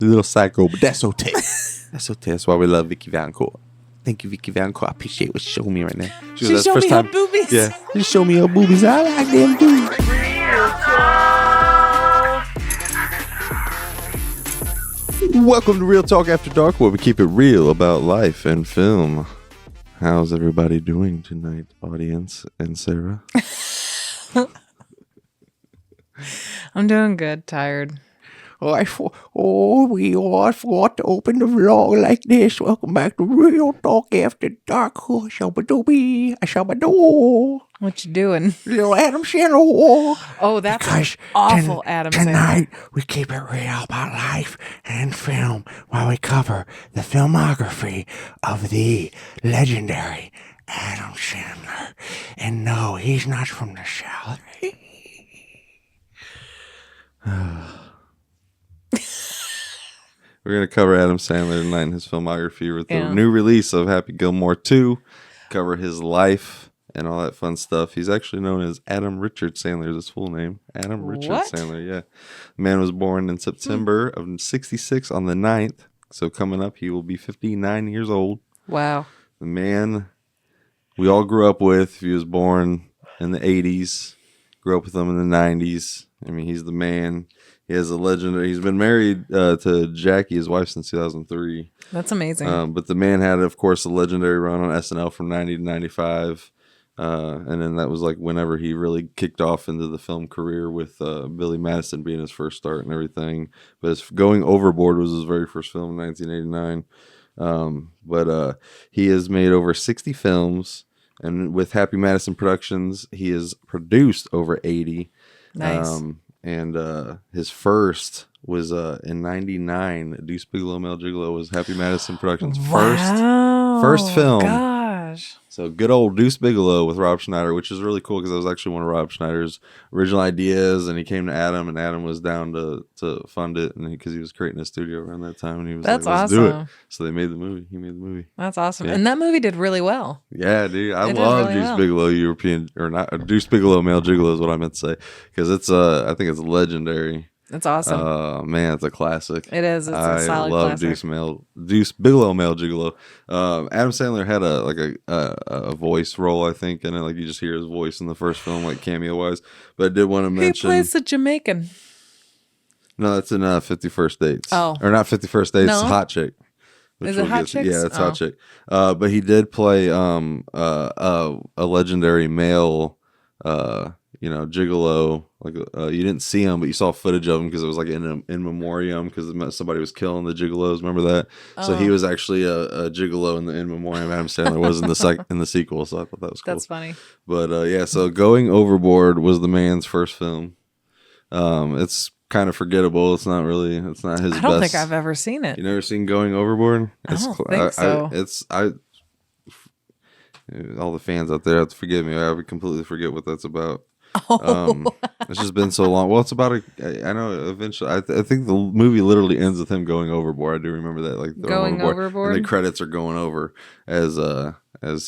A little psycho, but that's okay. That's okay. That's why we love Vicky Valancourt. Thank you, Vicky Valancourt. I appreciate what she's showing me right now. She showed me her boobies. Yeah, she showed me her boobies. I like them too. Welcome to Real Talk After Dark, where we keep it real about life and film. How's everybody doing tonight, audience and Sarah? I'm doing good. Tired. I forgot to open the vlog like this. Welcome back to Real Talk After Dark. Shabba-doo. What you doing? Little Adam Sandler. Oh, that's awful, Adam Sandler. Tonight, we keep it real about life and film while we cover the filmography of the legendary Adam Sandler. And no, he's not from the South. We're going to cover Adam Sandler tonight and his filmography with the new release of Happy Gilmore 2, cover his life and all that fun stuff. He's actually known as Adam Richard Sandler, is his full name. Adam Richard Sandler, yeah. The man was born in September of 1966 on the 9th. So coming up, he will be 59 years old. Wow. The man we all grew up with. He was born in the 80s, grew up with him in the 90s. I mean, he's the man. He has a legendary. He's been married to Jackie, his wife, since 2003. That's amazing. But the man had, of course, a legendary run on SNL from 90 to 95. And then that was like whenever he really kicked off into the film career with Billy Madison being his first start and everything. But his Going Overboard was his very first film in 1989. But he has made over 60 films. And with Happy Madison Productions, he has produced over 80. Nice. And his first was in 99. Deuce Bigalow, Mel Gigolo was Happy Madison Productions' first film. Gosh. So good old Deuce Bigalow with Rob Schneider, which is really cool because that was actually one of Rob Schneider's original ideas. And he came to Adam, and Adam was down to fund it, and because he was creating a studio around that time, and he was That's like, "Let's awesome. do it." So they made the movie. He made the movie. That's awesome. Yeah. And that movie did really well. Yeah, dude, I It did love really Deuce well. Bigalow, European or not Deuce Bigalow, Male Gigolo is what I meant to say, because it's I think it's legendary. It's awesome. Man, it's a classic. It is. It's a solid I love classic. Deuce Bigalow, Male Gigolo. Adam Sandler had a voice role, I think, in it. Like you just hear his voice in the first film, like cameo wise. But I did want to mention He plays the Jamaican. No, that's in 51st Dates. Oh. Or not 51st Dates, No? Hot Chick. Is it Hot Chicks? Yeah, it's Oh. Hot Chick. But he did play a legendary male gigolo. Like you didn't see him, but you saw footage of him because it was like in memoriam because somebody was killing the gigolos. Remember that? So he was actually a gigolo in the in memoriam. Adam Sandler was in the sequel. So I thought that was cool. That's funny. But yeah, so Going Overboard was the man's first film. It's kind of forgettable. It's not his best. I don't think I've ever seen it. You never seen Going Overboard? I don't think so. All the fans out there have to forgive me. I would completely forget what that's about. Oh. It's just been so long. Well, it's about I know eventually. I think the movie literally ends with him going overboard. I do remember that, like Going overboard? and the credits are going over as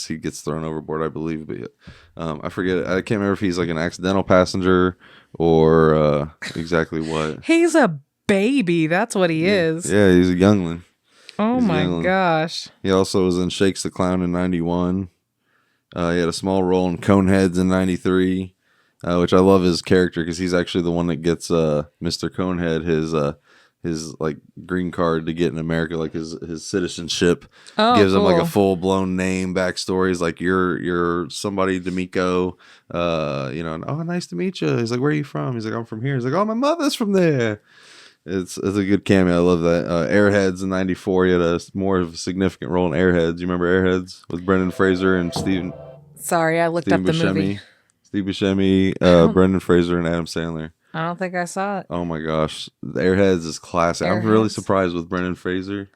he gets thrown overboard, I believe. But I forget it. I can't remember if he's like an accidental passenger or exactly what. He's a baby. That's what he is. Yeah, he's a youngling. Oh He's my youngling. gosh. He also was in Shakes the Clown in 91. He had a small role in Coneheads in 93. Which I love his character because he's actually the one that gets Mr. Conehead his like green card to get in America, like his citizenship. Oh, gives him like a cool. full blown name, backstory. He's like, you're somebody, D'Amico. And, oh, nice to meet you. He's like, where are you from? He's like, I'm from here. He's like, oh, my mother's from there. It's a good cameo. I love that. Airheads in 94. He had a more of a significant role in Airheads. You remember Airheads with Brendan Fraser and Steve Sorry, I looked up the movie. Steve Buscemi, Brendan Fraser, and Adam Sandler. I don't think I saw it. Oh my gosh, the Airheads is classic. I'm really surprised with Brendan Fraser.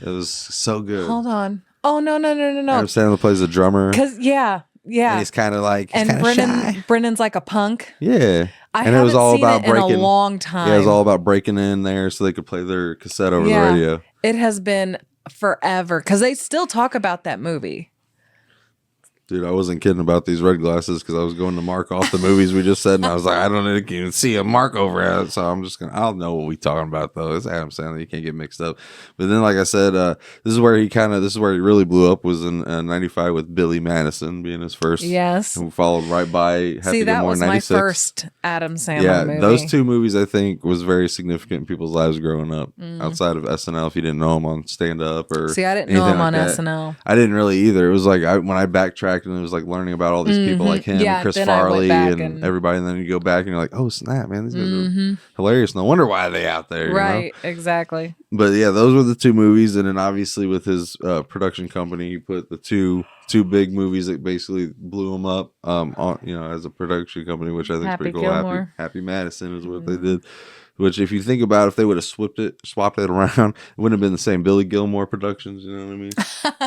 It was so good. Hold on. Oh no. Adam Sandler plays a drummer. Yeah. And he's kind of like shy. Brendan's like a punk. Yeah. I and haven't it was all seen about it breaking in a long time. Yeah, it was all about breaking in there so they could play their cassette over the radio. It has been forever because they still talk about that movie. Dude, I wasn't kidding about these red glasses because I was going to mark off the movies we just said, and I was like, I don't even see a mark over it, so I'm just I'll know what we talking about though. It's Adam Sandler, you can't get mixed up. But then, like I said, this is where he really blew up, was in '95 with Billy Madison being his first. Yes, and followed right by Happy that Gilmore was 96. my first Adam Sandler movie. Those two movies I think was very significant in people's lives growing up. Outside of SNL, if you didn't know him on stand up or I didn't know him like on that. SNL. I didn't really either. It was like when I backtracked and it was like learning about all these people like him and Chris Farley and everybody, and then you go back and you're like, oh snap, man, these guys are hilarious. No wonder why they out there, right? You know? Exactly. But yeah, those were the two movies, and then obviously with his production company, he put the two big movies that basically blew him up on as a production company, which I think is pretty cool. Happy Madison is what they did. Which, if you think about it, if they would have swapped it around, it wouldn't have been the same. Billy Gilmore Productions, you know what I mean?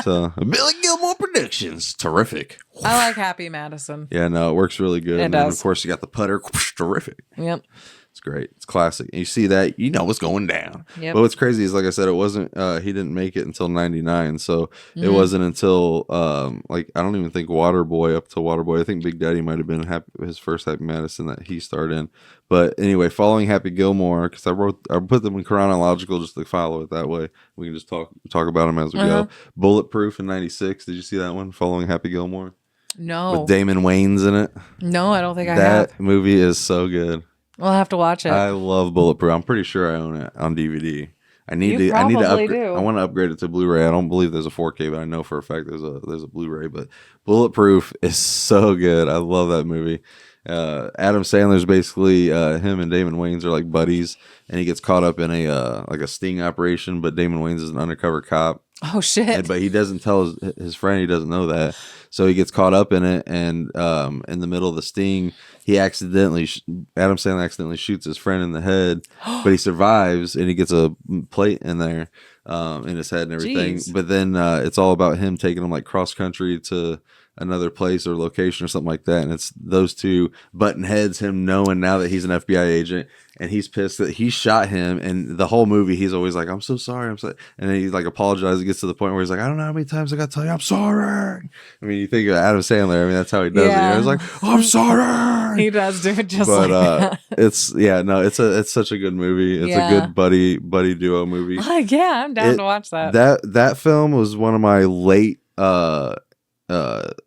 So, Billy Gilmore Productions, terrific. I like Happy Madison. Yeah, no, it works really good. And then, of course, you got the putter, terrific. Yep. It's great. It's classic. And you see that, you know what's going down. Yep. But what's crazy is, like I said, it wasn't, he didn't make it until 99. So it wasn't until, I don't even think Waterboy, up to Waterboy, I think Big Daddy might have been his first Happy Madison that he starred in. But anyway, following Happy Gilmore, because I put them in chronological just to follow it that way. We can just talk about them as we go. Bulletproof in 96. Did you see that one? Following Happy Gilmore? No. With Damon Wayans in it? No, I don't think I have. That movie is so good. We'll have to watch it. I love Bulletproof. I'm pretty sure I own it on DVD. I need to upgrade. I want to upgrade it to Blu-ray. I don't believe there's a 4K, but I know for a fact there's a Blu-ray. But Bulletproof is so good. I love that movie. Adam Sandler's basically him and Damon Wayans are like buddies, and he gets caught up in a sting operation. But Damon Wayans is an undercover cop. Oh shit! But he doesn't tell his friend. He doesn't know that, so he gets caught up in it. And in the middle of the sting, Adam Sandler accidentally shoots his friend in the head, but he survives, and he gets a plate in there in his head and everything. Jeez. But then it's all about him taking him like cross country to another place or location or something like that, and it's those two button heads, him knowing now that he's an FBI agent, and he's pissed that he shot him, and the whole movie he's always like, I'm so sorry, I'm sorry, and then he like apologizes. It gets to the point where he's like, I don't know how many times I gotta tell you I'm sorry. I mean, you think of Adam Sandler, I mean, that's how he does it. He's like, oh, I'm sorry. He does do it just like that. It's such a good movie. It's a good buddy duo movie. Yeah, I'm down to watch that. That film was one of my late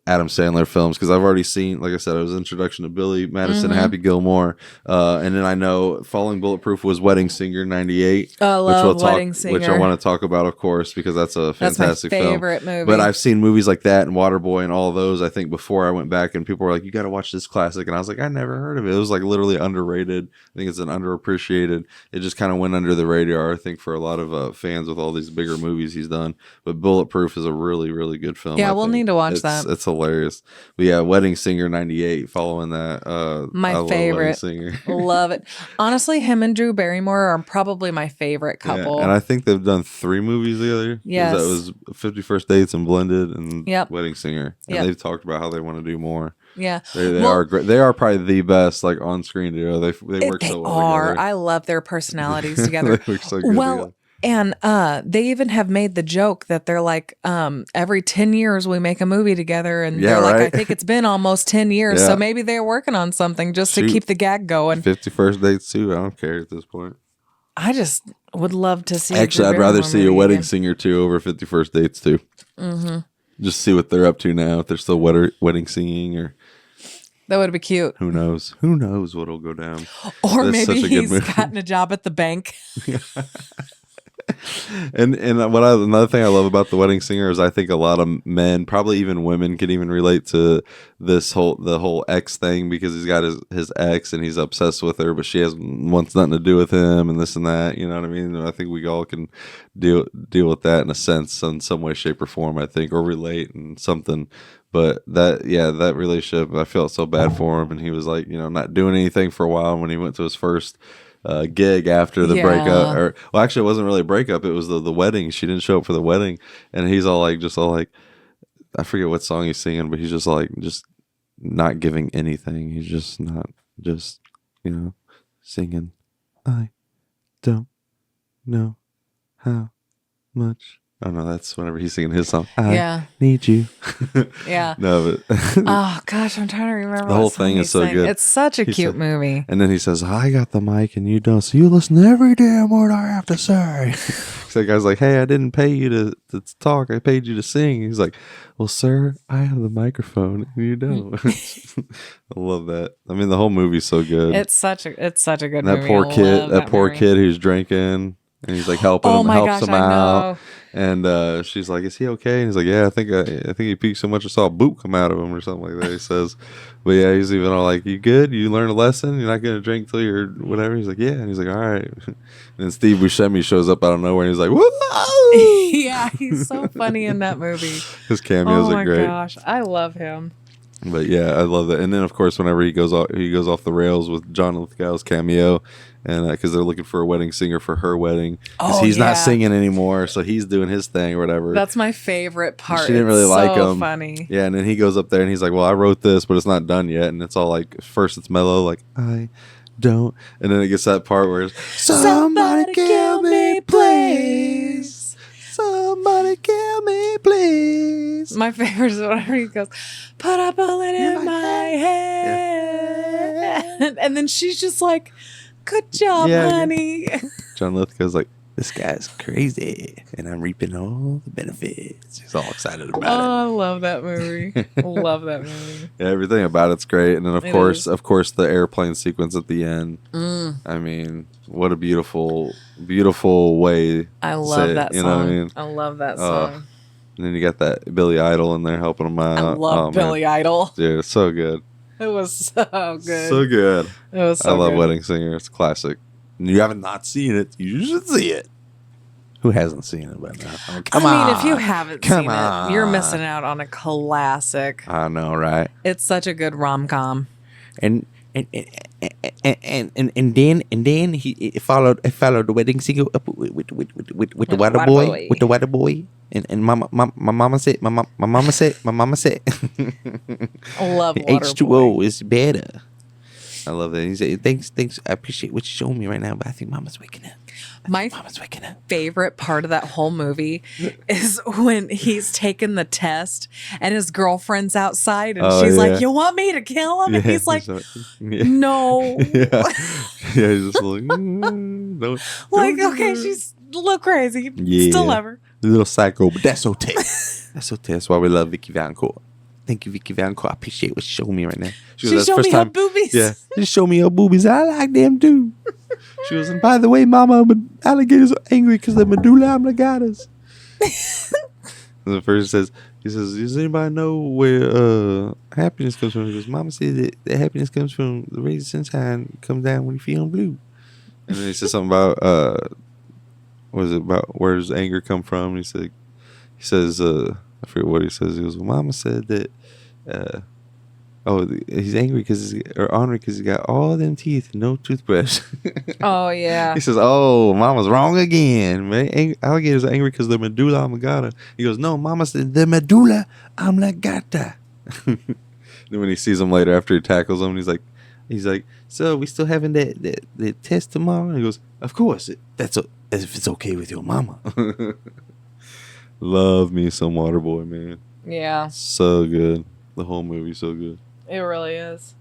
Adam Sandler films, because I've already seen, like I said, it was introduction to Billy Madison, Happy Gilmore, and then I know Following Bulletproof was Wedding Singer '98. I love Wedding Singer, which I want to talk about, of course, because that's a fantastic film. That's my favorite movie. But I've seen movies like that and Waterboy and all of those, I think, before I went back, and people were like, you got to watch this classic, and I was like, I never heard of it. It was like literally underrated. I think it's an underappreciated. It just kind of went under the radar, I think, for a lot of fans with all these bigger movies he's done. But Bulletproof is a really, really good film. Yeah, we'll need to watch that. It's hilarious. But yeah, Wedding Singer '98. Following that, my favorite. Love it. Honestly, him and Drew Barrymore are probably my favorite couple. Yeah, and I think they've done 3 movies together. Yes, that was 50 First Dates and Blended, and Wedding Singer. And they've talked about how they want to do more. Yeah, they are great. They are probably the best like on screen duo. They work so well together. I love their personalities together. They work so good together. And they even have made the joke that they're like, every 10 years we make a movie together. And they're like, I think it's been almost 10 years. So maybe they're working on something just to keep the gag going. 50 First Dates too. I don't care at this point. I just would love to see. Actually, I'd rather see a Wedding Singer 2 over 50 First Dates 2. Just see what they're up to now. If they're still wedding singing, or that would be cute. Who knows? Who knows what'll go down? Or maybe he's gotten a job at the bank. And another thing I love about The Wedding Singer is I think a lot of men, probably even women, can even relate to the whole ex thing, because he's got his ex and he's obsessed with her, but she wants nothing to do with him and this and that. You know what I mean? And I think we all can deal with that in a sense, in some way, shape, or form. I think, or relate in something. But that relationship, I felt so bad for him, and he was like, not doing anything for a while when he went to his first gig after the breakup, actually it wasn't really a breakup, it was the wedding. She didn't show up for the wedding, and he's all like I forget what song he's singing, but he's just not giving anything. He's just not singing, I don't know how much Oh no, that's whenever he's singing his song. I Yeah. need you. Yeah. No, but Oh gosh, I'm trying to remember. the whole thing is so good. It's such a cute movie. And then he says, I got the mic and you don't, so you listen to every damn word I have to say. So the guy's like, hey, I didn't pay you to talk. I paid you to sing. He's like, well, sir, I have the microphone and you don't. I love that. I mean, the whole movie's so good. It's such a good and movie. That poor kid who's drinking. And he's like helping him, helps him out. And she's like, "Is he okay?" And he's like, "Yeah, I think he peaked so much I saw a boot come out of him or something like that." He says, "But yeah, he's even all like, you good? You learned a lesson? You're not gonna drink till you're whatever." He's like, "Yeah." And he's like, "All right." And then Steve Buscemi shows up out of nowhere and he's like, "Whoa!" Yeah, he's so funny in that movie. His cameos are great. Oh my gosh, I love him. But yeah, I love that. And then of course, whenever he goes off the rails with John Lithgow's cameo, and because they're looking for a wedding singer for her wedding, because he's not singing anymore, so he's doing his thing or whatever. That's my favorite part. She didn't really like him. Funny. Yeah, and then he goes up there and he's like, "Well, I wrote this, but it's not done yet." And it's all like, first it's mellow, like I don't, and then it gets that part where it's, somebody kill me, please. Somebody kill me, please. My favorite is whenever he goes, put a bullet in my head. Yeah. And then she's just like, good job, honey. John Lithgow's like, this guy's crazy, and I'm reaping all the benefits. He's all excited about it. I love that movie. Love that movie. Yeah, everything about it's great. And then of course, the airplane sequence at the end. I mean, what a beautiful, beautiful way. I love that song. You know what I mean? I love that song. And then you got that Billy Idol in there helping him out. I love Billy Idol. Dude, it's so good. It was so good. So good. It was so good. I love Wedding Singer. It's a classic. You haven't not seen it. You should see it. Who hasn't seen it by now? Oh, come on. If you haven't seen it, you're missing out on a classic. I know, right? It's such a good rom-com. And then he followed the wedding singer up with the water boy, with the water boy. And my mama said I love H2O is better. I love that. He said, thanks. I appreciate what you showing me right now, but I think Mama's waking up. My favorite part of that whole movie is when he's taking the test and his girlfriend's outside and she's like, you want me to kill him? And he's like, no. He's just like, don't okay, she's a little crazy. Still love her. A little psycho, but that's okay. That's okay. That's why we love Vicky Valancourt. Thank you, Vicky Valancourt. I appreciate what you showed me right now. She showed me her boobies. Yeah. Just show me her boobies. I like them too. She was, and by the way, Mama, alligators are angry because they're medulla oblongatas. The first he says, does anybody know where happiness comes from? He goes, Mama said that happiness comes from the rays of sunshine, comes down when you're feeling blue. And then he says something about, what is it about, where does anger come from? And he says, I forget what he says. He goes, well, Mama said that, he's angry or ornery because he got all them teeth and no toothbrush. Oh, yeah. He says, oh, Mama's wrong again. Alligators are angry because they're medulla oblongata. He goes, no, Mama said the medulla oblongata. Then when he sees him later after he tackles him, he's like, so we still having that test tomorrow? And he goes, of course. If it's okay with your mama. Love me some Waterboy, man. Yeah. So good. The whole movie's so good. It really is.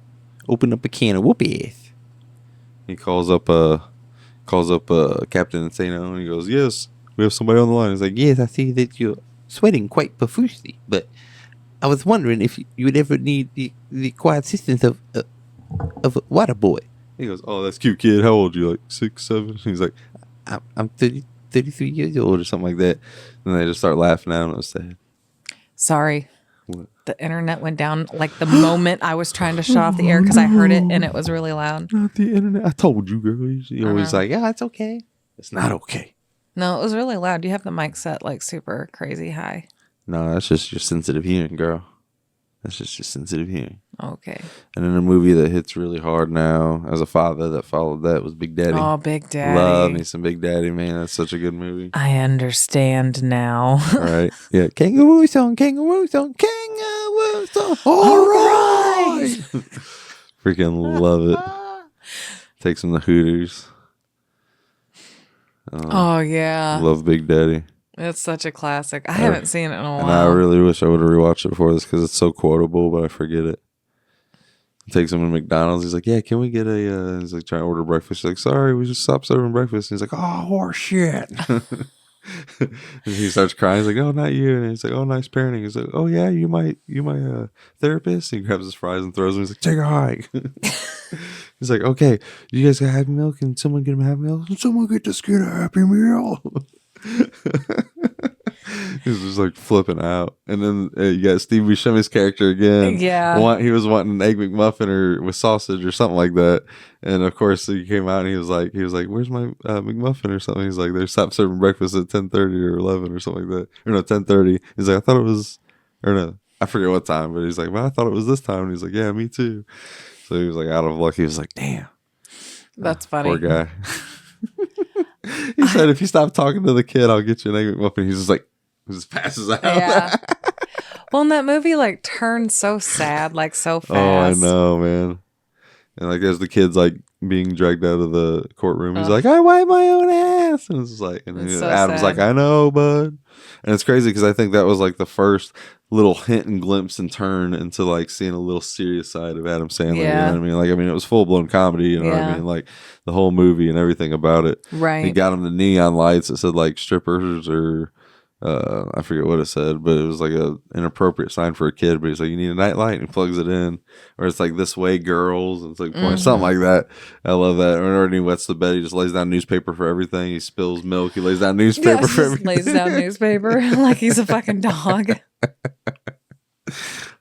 Open up a can of whoop-ass. He calls up Captain Insano and he goes, yes, we have somebody on the line. He's like, yes, I see that you're sweating quite profusely, but I was wondering if you would ever need the quiet assistance of a water boy. He goes, oh, that's cute, kid. How old are you? Like 6, 7? He's like, I'm 33 years old or something like that. And they just start laughing at him. I was sad. Sorry. What? The internet went down like the moment I was trying to shut off the air because I heard it and it was really loud. Not the internet. I told you, girl. You're always like, yeah, it's okay. It's not okay. No, it was really loud. You have the mic set like super crazy high. No, that's just your sensitive hearing, girl. That's just your sensitive hearing. Okay. And then a movie that hits really hard now as a father that followed that was Big Daddy. Oh, Big Daddy. Love me some Big Daddy, man. That's such a good movie. I understand now. All right. Yeah. Kangaroo song, kangaroo song, kangaroo song. All right. Freaking love it. Takes him to Hooters. Oh, yeah. Love Big Daddy. It's such a classic. I haven't seen it in a And I while. really wish I would have rewatched it before this because it's so quotable, but I forget it. He takes him to McDonald's. He's like, yeah, can we get a, he's like trying to order breakfast. He's like, sorry, we just stopped serving breakfast. And he's like, oh, horse shit. And he starts crying. He's like, oh, not you. And he's like, oh, nice parenting. He's like, oh, yeah, you my therapist. And he grabs his fries and throws them. He's like, take a hike. He's like, okay, you guys got Happy Meal? Can someone get him Happy Meal? Can someone get this kid a Happy Meal? He's just like flipping out. And then you got Steve Buscemi's character again. Yeah. He was wanting an egg McMuffin or with sausage or something like that. And of course he came out and he was like, where's my McMuffin or something? He's like, they stopped serving breakfast at 10:30 or 11 or something like that. Or no, 10:30. He's like, I thought it was, or no, I forget what time, but he's like, well, I thought it was this time. And he's like, yeah, me too. So he was like out of luck. He was like, damn. That's funny. Poor guy. He said, if you stop talking to the kid, I'll get you an egg McMuffin. He's just like, he just passes out. Yeah. Well, and that movie like turned so sad, like so fast. Oh, I know, man. And like as the kid's like being dragged out of the courtroom, he's like, I wipe my own ass. And it's just like, and It's so Adam's sad. like, I know, bud. And it's crazy because I think that was like the first little hint and glimpse and turn into like seeing a little serious side of Adam Sandler. Yeah. You know what I mean? Like, I mean, it was full blown comedy, you know what I Yeah. mean? Like the whole movie and everything about it. Right. He got him the neon lights that said like strippers or I forget what it said, but it was like a inappropriate sign for a kid. But he's like, you need a night light, and he plugs it in, or it's like this way, girls. And it's like something like that. I love that. Or he wets the bed. He just lays down newspaper for everything. He spills milk. He lays down newspaper Yeah, for just everything. lays down newspaper like he's a fucking dog.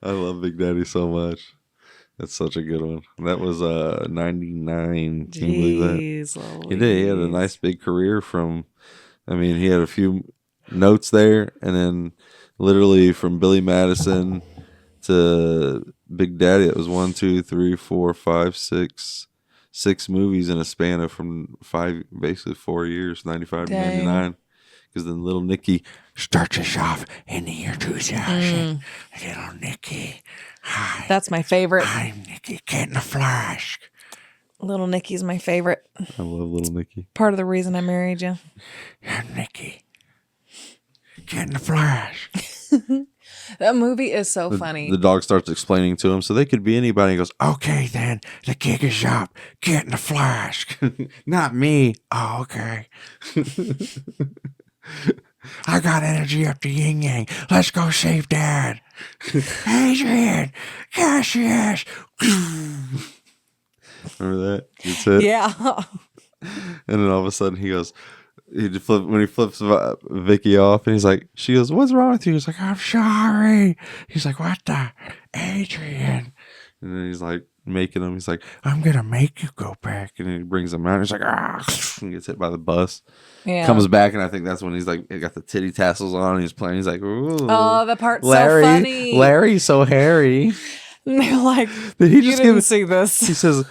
I love Big Daddy so much. That's such a good one. That was 99. Can you believe that? Jeez, He did. He had a nice big career from. I mean, he had a few notes there, and then literally from Billy Madison to Big Daddy, it was 1, 2, 3, 4, 5, 6 movies in a span of from basically 4 years, 95 to Dang. 99. Because then Little Nicky starts us off in the year 2000. Little Nicky, hi, That's my favorite. I'm Nicky, get in the flash. Little Nicky's my favorite. I love Little Nicky. Part of the reason I married you. Yeah, Nicky, get in the flash. That movie is so funny. The dog starts explaining to him, so they could be anybody. He goes, okay, then, the gig is up. Get in the flash. Not me. Oh, okay. I got energy up to yin yang. Let's go save Dad. Adrian, yes. Remember that? That's it. Yeah. And then all of a sudden he goes, when he flips Vicky off, and he's like, she goes, what's wrong with you? He's like, I'm sorry. He's like, what the? Adrian. And then he's like making him, he's like, I'm going to make you go back. And then he brings him out. And he's like, and gets hit by the bus. Yeah. Comes back, and I think that's when he's like, he got the titty tassels on, and he's playing. He's like, ooh. Oh, the part's Larry, so funny. Larry's so hairy. And they're like, Did he you just didn't give see this. He says,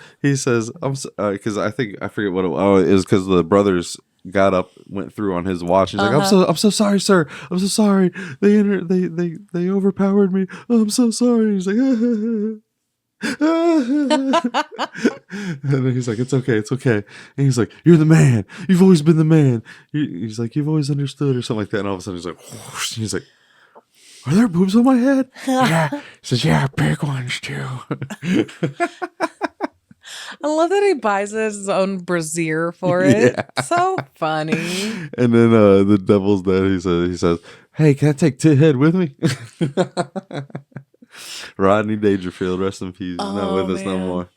because I forget what it was because the brothers got up, went through on his watch. He's like, I'm so sorry, sir. I'm so sorry. They overpowered me. I'm so sorry. He's like, and then he's like, it's okay. And he's like, you're the man. You've always been the man. He's like, you've always understood, or something like that. And all of a sudden he's like, whoosh, and he's like, are there boobs on my head? Yeah. He says, yeah, big ones too. I love that he buys his own brassiere for it. Yeah. So funny. And then the devil's dead. He says, hey, can I take Tit Head with me? Rodney Dangerfield, rest in peace. He's not with us no man. more.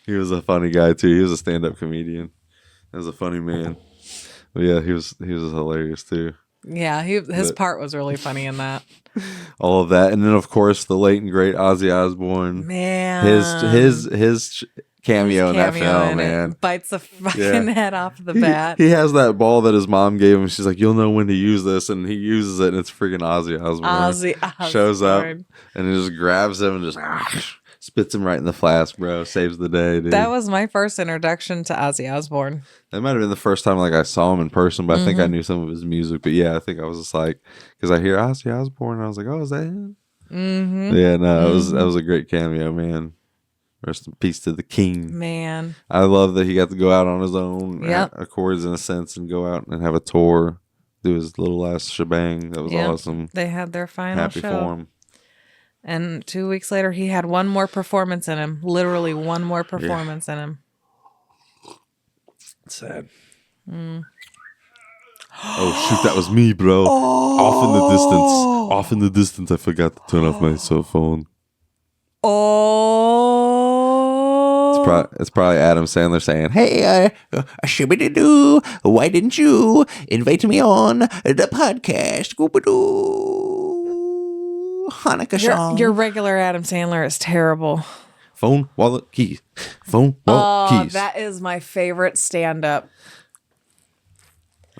He was a funny guy too. He was a stand-up comedian. He was a funny man. But yeah, he was hilarious too. Yeah, his part was really funny in that. All of that, and then of course the late and great Ozzy Osbourne. Man, His cameo in that film, man. Bites the fucking head off the He- bat. He has that ball that his mom gave him. She's like, you'll know when to use this, and he uses it, and it's freaking Ozzy Osbourne. Ozzy Shows up Osbourne. and he just grabs him and just spits him right in the flask, bro. Saves the day, dude. That was my first introduction to Ozzy Osbourne. That might have been the first time like I saw him in person, but I think I Mm-hmm. knew some of his music. But yeah, I think I was just like, because I hear Ozzy Osbourne, and I was like, oh, is that him? Mm-hmm. Yeah, no, that was a great cameo, man. Rest in peace to the king. Man, I love that he got to go out on his own Yep. accords in a sense and go out and have a tour do his little last shebang. That was awesome. They had their final Happy show. for him. And 2 weeks later, he had one more performance in him. Literally one more performance in him. It's sad. Oh, shoot, that was me, bro. Off in the distance. Off in the distance, I forgot to turn off my cell phone. Oh. It's probably Adam Sandler saying, Hey, shibbity-doo, why didn't you invite me on the podcast? Goobadoo, Hanukkah song. Your regular Adam Sandler is terrible. phone, wallet, keys. Phone, wallet, keys. That is my favorite stand-up.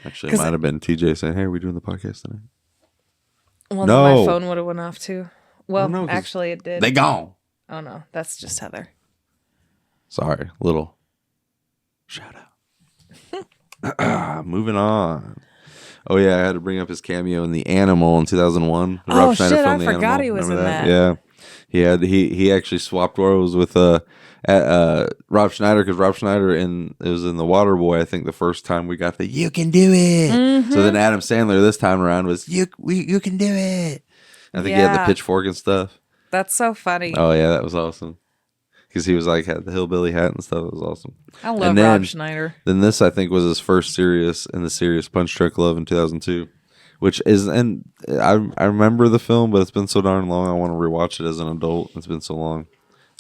Actually, it might have been TJ saying, hey, are we doing the podcast tonight? Well, No. my phone would have went off too. Well, no, 'cause actually, it did. They gone. Oh no, that's just Heather. Sorry, little shout out. Moving on. Oh yeah, I had to bring up his cameo in The Animal in 2001. The Oh, Rob Schneider shit, film, I The forgot Animal. he was Remember in that. Yeah, he actually swapped roles with Rob Schneider, because Rob Schneider it was in The Waterboy. I think the first time we got the "You can do it." Mm-hmm. So then Adam Sandler this time around was you can do it. I think he had the Yeah. pitchfork and stuff. That's so funny. Oh yeah, that was awesome. Because he was like had the hillbilly hat and stuff. It was awesome. I love And then- Rob Schneider. Then this, I think, was his first serious Punch Drunk Love in 2002, which is, and I remember the film, but it's been so darn long. I want to rewatch it as an adult. It's been so long.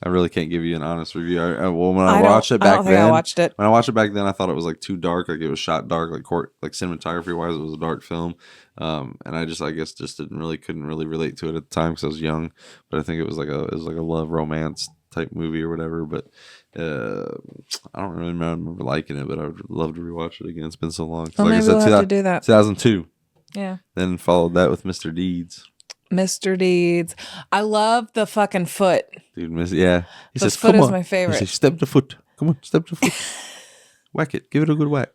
I really can't give you an honest review. When I watched it back don't think then, I watched it. when I watched it back then, I thought it was like too dark. Like it was shot dark, like cinematography wise, it was a dark film. And I guess couldn't really relate to it at the time because I was young. But I think it was like a love romance type movie or whatever. But I don't really remember liking it. But I would love to rewatch it again. It's been so long. Well, maybe we'll have to do that. 2002. Yeah. Then followed that with Mr. Deeds. Mr. Deeds. I love the fucking foot. Dude, yeah. He The says, foot "Come is on." my favorite. He says, "Step the foot. Come on, step the foot. Whack it. Give it a good whack."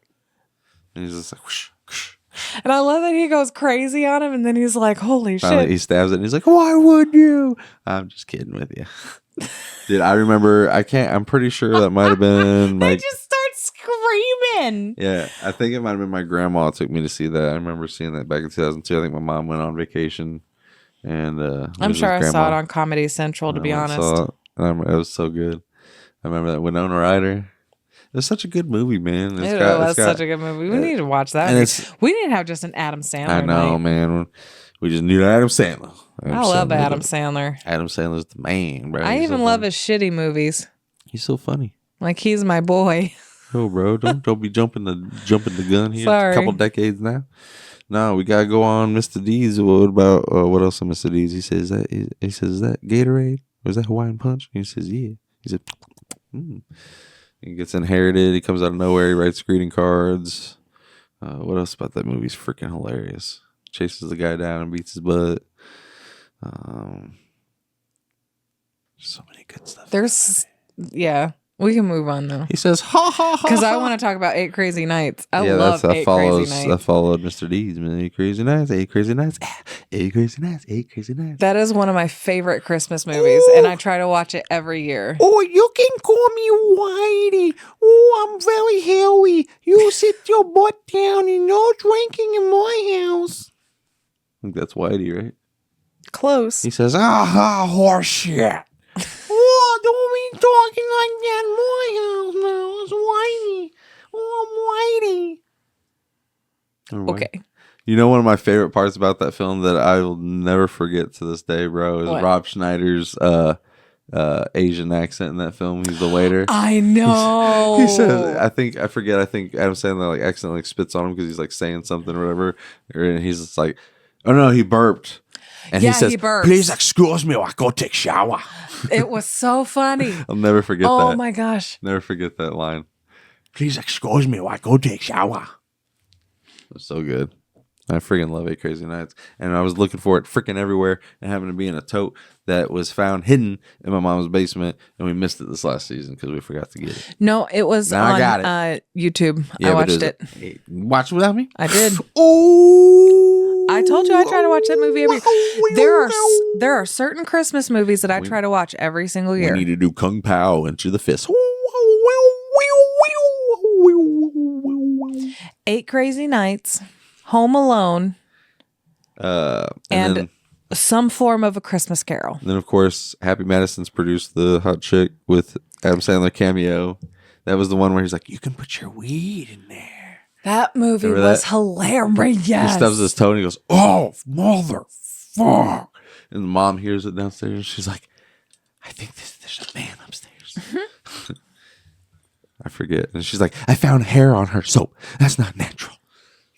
And he's just like, whoosh, whoosh. And I love that he goes crazy on him and then he's like, holy Finally, shit. he stabs it and he's like, "Why would you?" I'm just kidding with you. Dude, I remember, I'm pretty sure that might have been They like, just start screaming. yeah, I think it might have been my grandma took me to see that. I remember seeing that back in 2002. I think my mom went on vacation. And I'm sure I saw it on Comedy Central, to be honest. It was so good. I remember that Winona Ryder. It was such a good movie, man. It was such a good movie. We need to watch that. and We need to have just an Adam Sandler I know, night. man. We just need Adam Sandler. I love Adam Sandler. Adam Sandler's the man, bro. I He's even so love funny. his shitty movies. He's so funny. Like he's my boy. Oh, bro, don't be jumping the gun here. Sorry. It's a couple decades now. No, we gotta go on Mr. D's. What about what else on Mr. D's? He says that is that Gatorade or is that Hawaiian Punch? He says yeah. He said, He gets inherited. He comes out of nowhere. He writes greeting cards. What else about that movie is freaking hilarious? Chases the guy down and beats his butt. So many good stuff. Yeah. We can move on though. He says, "Ha ha ha!" Because I want to talk about 8 Crazy Nights. I love that 8 follows. Crazy That Nights. followed Mr. D's. Man, 8 Crazy Nights, 8 Crazy Nights, 8 Crazy Nights, 8 Crazy Nights. That is one of my favorite Christmas movies, and I try to watch it every year. Oh, you can call me Whitey. Oh, I'm very hairy. You sit your butt down and no drinking in my house. I think that's Whitey, right? Close. He says, Horse shit. Oh, don't be talking like that in my house now. It's Whitey. Oh, I'm Whitey. Okay. You know, one of my favorite parts about that film that I will never forget to this day, bro, is What? Rob Schneider's Asian accent in that film. He's the waiter. I know. He says, I think Adam Sandler like accidentally spits on him because he's like saying something or whatever. And he's just like, oh no, he burped. And Yeah, he says, he burps. Please excuse me while I go take a shower. It was so funny. I'll never forget that. Oh my gosh. Never forget that line. Please excuse me while I go take a shower. It was so good. I freaking love 8 Crazy Nights. And I was looking for it freaking everywhere and happened to be in a tote that was found hidden in my mom's basement. And we missed it this last season because we forgot to get it. No, it was Now I on got YouTube. I but watched it. Hey, watch it without me? I did. Oh. I told you I try to watch that movie every. There are certain Christmas movies that I try to watch every single We year. need to do Kung Pao into the fist. 8 Crazy Nights. Home Alone, and and some form of A Christmas Carol. then of course Happy Madison's produced the hot chick with Adam Sandler cameo. That was the one where he's like, "You can put your weed in there." That movie Remember was that? hilarious. He stubs his toe and he goes, "Oh, motherfucker!" And the mom hears it downstairs. And she's like, "I think there's a man upstairs." I forget. And she's like, "I found hair on her soap. That's not natural."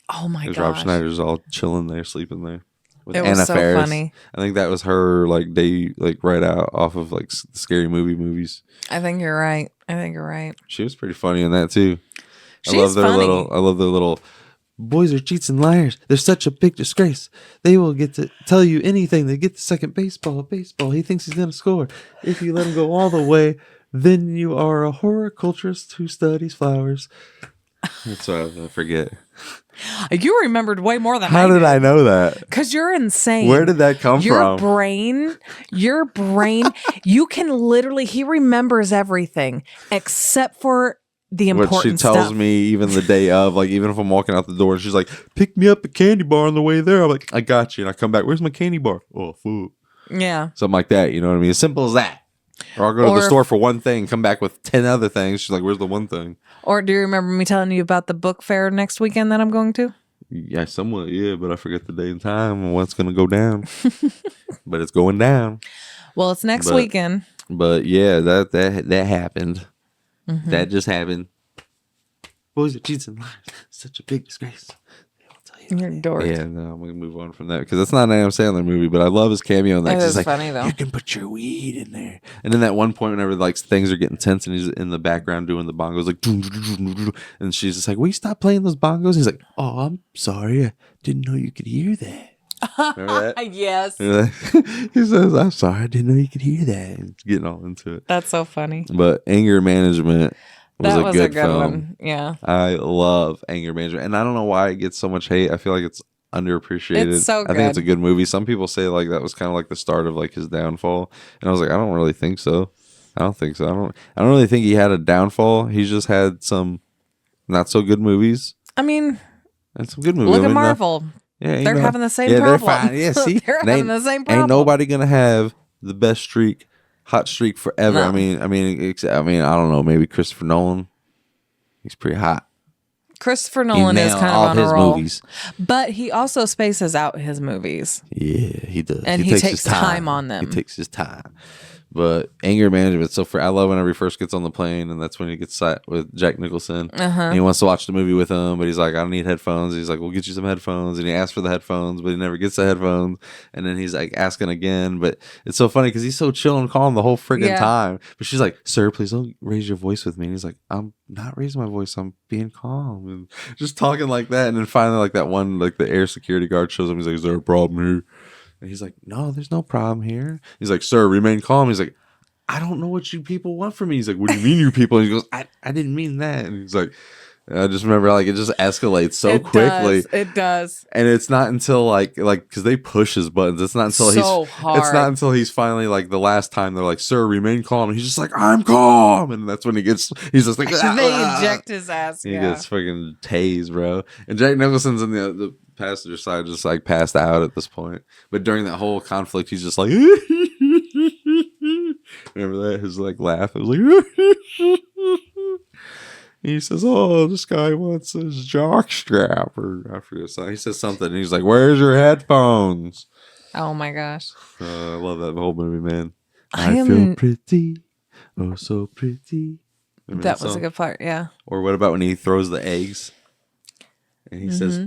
Oh my Rob gosh. Schneider's all chilling there, sleeping there. With It was so funny. I think that was her like day, like right out off of like scary movies. I think you're right. She was pretty funny in that too. She's I love their funny. little boys are cheats and liars. They're such a big disgrace. They will get to tell you anything. They get the second baseball. He thinks he's gonna score. If you let him go all the way, then you are a horticulturist who studies flowers. That's what I forget. You remembered way more than How did I know that? Because you're insane. Where did that come your from? Your brain, you can literally, he remembers everything except for the important What she tells stuff. me even the day of, like even if I'm walking out the door and she's like, "Pick me up a candy bar on the way there." I'm like, "I got you." And I come back, "Where's my candy bar?" "Oh, food." Yeah. Something like that. You know what I mean? As simple as that. Or I'll go to the store for one thing, come back with 10 other things. She's like, "Where's the one thing?" Or do you remember me telling you about the book fair next weekend that I'm going to? Yeah, somewhat, yeah, but I forget the day and time and what's going to go down. But it's going down. Well, it's next weekend. But yeah, that happened. Mm-hmm. That just happened. Boys are cheats and liars. Such a big disgrace. You're a dork. Yeah, no, I'm gonna move on from that because it's not an Adam Sandler movie, but I love his cameo in that. It 'cause is he's like, funny, though. "You can put your weed in there." And then that one point, whenever like things are getting tense, and he's in the background doing the bongos, like, and she's just like, "Will you stop playing those bongos?" He's like, "Oh, I'm sorry, I didn't know you could hear that." Remember that? Yes. Remember that? He says, "I'm sorry, I didn't know you could hear that." And getting all into it. That's so funny. But Anger Management was That a was good a good film. one. Yeah. I love Anger Management, and I don't know why it gets so much hate. I feel like it's underappreciated. It's so I think it's a good. good movie. Some people say like that was kind of like the start of like his downfall, and I was like, I don't really think so. I don't think so. I don't really think he had a downfall. He's just had some not so good movies I mean, and some good movies. look I at mean, Marvel. yeah, They're having the same yeah, problem. They're fine. Yeah, see, They're And having the same problem. Ain't nobody gonna have the best streak, hot streak forever. No. I mean, I don't know. Maybe Christopher Nolan. He's pretty hot. Christopher Nolan is nailed kind of all on a his roll. movies. But he also spaces out his movies. Yeah, he does. And he takes time on them. He takes his time. But Anger Management, so I love whenever he first gets on the plane, and that's when he gets sat with Jack Nicholson. And he wants to watch the movie with him, but he's like, "I don't need headphones." He's like, "We'll get you some headphones." And he asks for the headphones, but he never gets the headphones. And then he's like asking again. But it's so funny because he's so chill and calm the whole friggin' time. But she's like, "Sir, please don't raise your voice with me." And he's like, "I'm not raising my voice. I'm being calm." And just talking like that. And then finally, like that one, like the air security guard shows him. He's like, "Is there a problem here?" And he's like, "No, there's no problem here." He's like, "Sir, remain calm." He's like, "I don't know what you people want from me." He's like, "What do you mean, you people?" And he goes, I didn't mean that." And he's like, I just remember like it just escalates so quickly. It does. And it's not until like because they push his buttons. It's not until hard. It's not until he's finally like the last time they're like, "Sir, remain calm." And he's just like, "I'm calm." And that's when he's just like, They eject his ass. he gets fucking tased, bro. And Jack Nicholson's in the passenger side, just like passed out at this point. But during that whole conflict, he's just like, remember that? His like laugh. It was like, he says, "Oh, this guy wants his jock strap," or I forget. So he says something, and he's like, "Where's your headphones?" Oh my gosh. I love that whole movie, man. I I am- feel pretty, oh so pretty. Remember That was a song? good part. Yeah. Or what about when he throws the eggs? And he says, Mm-hmm.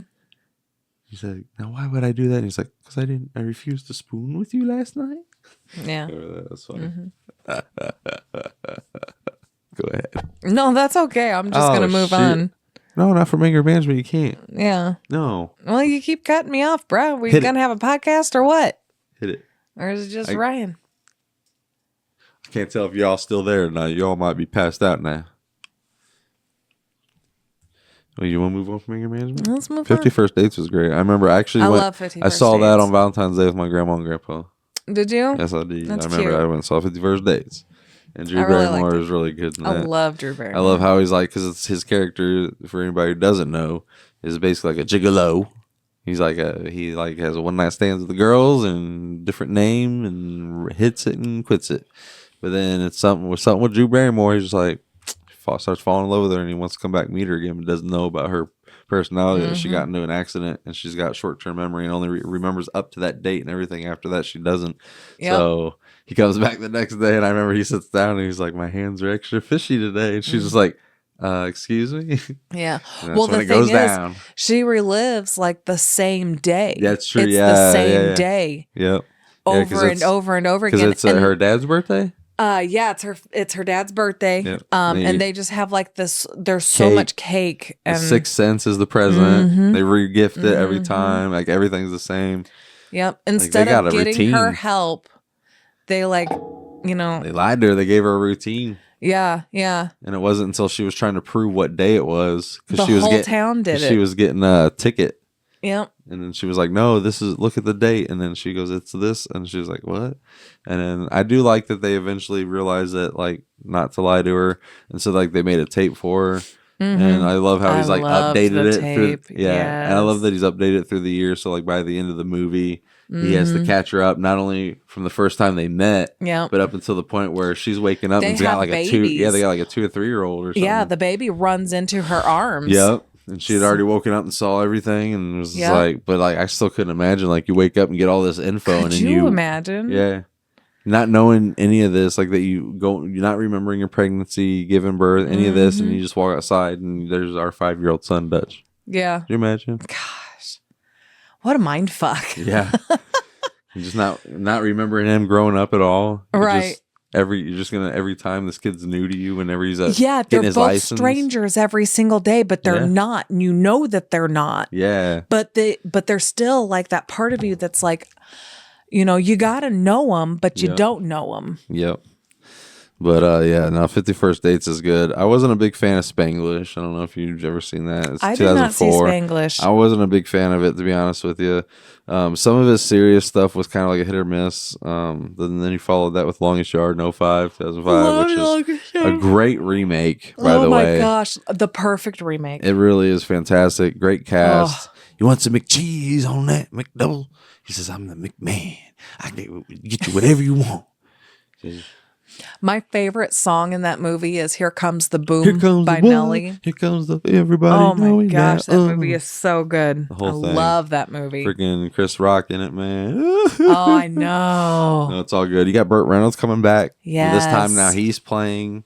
he's like, "Now why would I do that?" And he's like, "Because I refused to spoon with you last night." Yeah. Remember that? That's funny. Mm-hmm. Go ahead. No, that's okay. I'm just Oh, going to move shit. on. No, not from Anger Management. You can't. Yeah. No. Well, you keep cutting me off, bro. We Hit it. going to have a podcast or what? Hit it. Or is it just I- Ryan? I can't tell if y'all still there now. Y'all might be passed out now. Well, you want to move on from Anger Management? Let's move on. 50 First Dates was great. I remember I actually I went. love 50 I First saw that Dates. on Valentine's Day with my grandma and grandpa. Did you? Yes, I did. That's I remember cute. I went and saw 50 First Dates. And Drew I really Barrymore liked it. is really good in I that. love Drew Barrymore. I love how he's like, because it's his character, for anybody who doesn't know, is basically like a gigolo. He's like he like has a one night stands with the girls and different name and hits it and quits it. But then it's something with Drew Barrymore. He's just like starts falling in love with her and he wants to come back and meet her again, but doesn't know about her personality that she got into an accident and she's got short-term memory and only remembers up to that date and everything after that she doesn't. So he comes back the next day and I remember he sits down and he's like, my hands are extra fishy today, and she's just like, excuse me. Yeah. Well, the thing is, she relives like the same day. That's true. It's the same day. Yep. Over and over and over again. Because it's her dad's birthday. Yeah, it's her dad's birthday. Yep. And they just have like this. There's so much cake. And the 6th Sense is the present. They re-gift it every time. Like everything's the same. Yep. Instead of getting her help, they like, they lied to her. They gave her a routine. Yeah, yeah. And it wasn't until she was trying to prove what day it was because the whole town did it. She was getting a ticket. Yep. And then she was like, no, look at the date. And then she goes, it's this. And she was like, what? And then I do like that they eventually realized that, like, not to lie to her. And so, like, they made a tape for her. And I love how he's, like, updated it. Tape. And I love that he's updated it through the years. So, like, by the end of the movie, he has to catch her up, not only from the first time they met, but up until the point where she's waking up and she's got, like, they got, like, a 2 or 3 year old or something. Yeah, the baby runs into her arms. Yep. And she had already woken up and saw everything and was like, but like, I still couldn't imagine, like, you wake up and get all this info. Could you imagine? Yeah. Not knowing any of this, like that you're not remembering your pregnancy, giving birth, any of this, and you just walk outside and there's our 5-year-old son, Dutch. Yeah. Can you imagine? Gosh. What a mind fuck. Yeah. You're just not remembering him growing up at all. Right. You're just gonna every time this kid's new to you whenever he's they're both license. Strangers every single day, but they're not, and you know that they're not. Yeah, but they're still like that part of you that's like, you gotta know them, but you don't know them. Yep. But 51st Dates is good. I wasn't a big fan of Spanglish. I don't know if you've ever seen that. It's I 2004. did not see Spanglish. I wasn't a big fan of it, to be honest with you. Some of his serious stuff was kind of like a hit or miss. Then he followed that with Longest Yard in 2005, which is a great remake, by the way. Oh my gosh, the perfect remake. It really is fantastic. Great cast. You want some McCheese on that McDouble? He says, I'm the McMahon. I can get you whatever you want. My favorite song in that movie is "Here Comes the Boom" by Nelly. Here comes the everybody. Oh my gosh, that movie is so good. The whole thing. Love that movie. Freaking Chris Rock in it, man. Oh, I know. No, it's all good. You got Burt Reynolds coming back. Yeah. This time now he's playing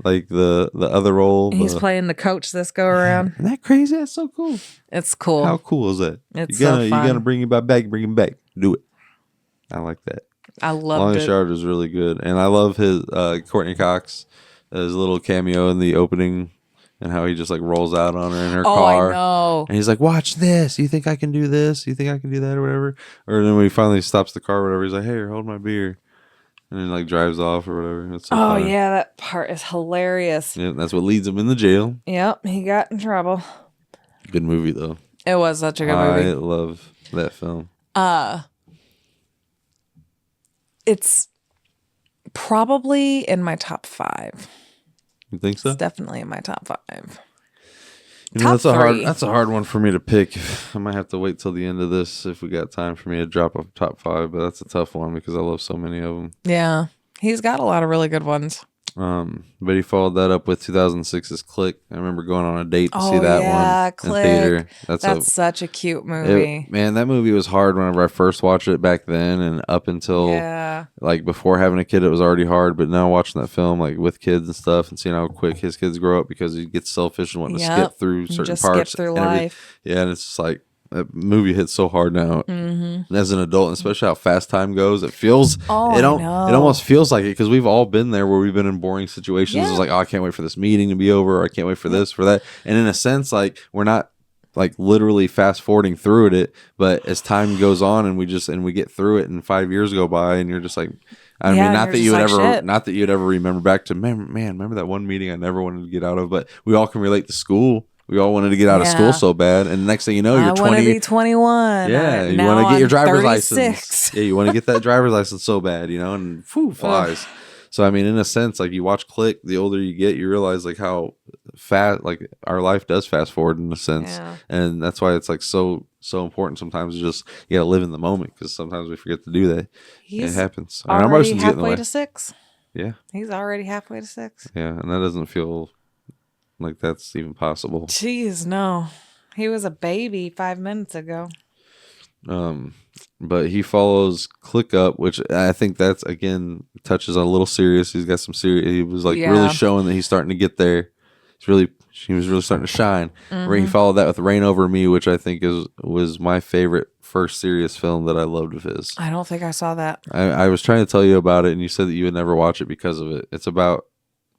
like the other role. He's playing the coach this go around. Isn't that crazy? That's so cool. It's cool. How cool is that? It's so fun. You're gonna bring him back. Bring him back. Do it. I like that. I loved Longest Yard was really good, and I love his Courtney Cox, his little cameo in the opening, and how he just like rolls out on her in her car. I know. And he's like, "Watch this. You think I can do this? You think I can do that, or whatever?" Or then when he finally stops the car, or whatever, he's like, "Hey, hold my beer," and then like drives off or whatever. It's so funny. Yeah, that part is hilarious. Yeah, that's what leads him in the jail. Yep, he got in trouble. Good movie though. It was such a good movie. I love that film. It's probably in my top 5. You think so? It's definitely in my top 5. That's a hard one for me to pick. I might have to wait till the end of this if we got time for me to drop a top 5, but that's a tough one because I love so many of them. Yeah, he's got a lot of really good ones. But he followed that up with 2006's Click. I remember going on a date to see that one Click. in theater. That's such a cute movie. Man, that movie was hard whenever I first watched it back then, and up until like before having a kid, it was already hard. But now watching that film, like with kids and stuff, and seeing how quick his kids grow up because he gets selfish and wanting to skip through certain parts. Skip through life. And it's just like that movie hits so hard now as an adult, especially how fast time goes. It feels it almost feels like it because we've all been there where we've been in boring situations. It's like, oh, I can't wait for this meeting to be over, or I can't wait for this, for that. And in a sense, like we're not like literally fast forwarding through it, but as time goes on and we get through it and 5 years go by and you're just like, I mean, not that you'd ever remember back to man, remember that one meeting I never wanted to get out of, but we all can relate to school. We all wanted to get out of school so bad, and the next thing you know, you're 20. I want to be 21. Yeah, you want to get your driver's 36. license. Yeah, you want to get that driver's license so bad, and flies. So I mean, in a sense, like you watch Click, the older you get, you realize like how fast, like our life does fast forward in a sense, and that's why it's like so so important sometimes to just you gotta live in the moment because sometimes we forget to do that. It happens. Our emotions already get in the halfway way. to 6. Yeah. He's already halfway to 6. Yeah, and that doesn't feel like that's even possible. Jeez, no. He was a baby 5 minutes ago. But he follows Click Up, which I think that's again touches on a little serious. He's got some serious. He was like really showing that he's starting to get there. He was really starting to shine. He followed that with Rain Over Me, which I think was my favorite first serious film that I loved of his. I don't think I saw that. I was trying to tell you about it, and you said that you would never watch it because of it. It's about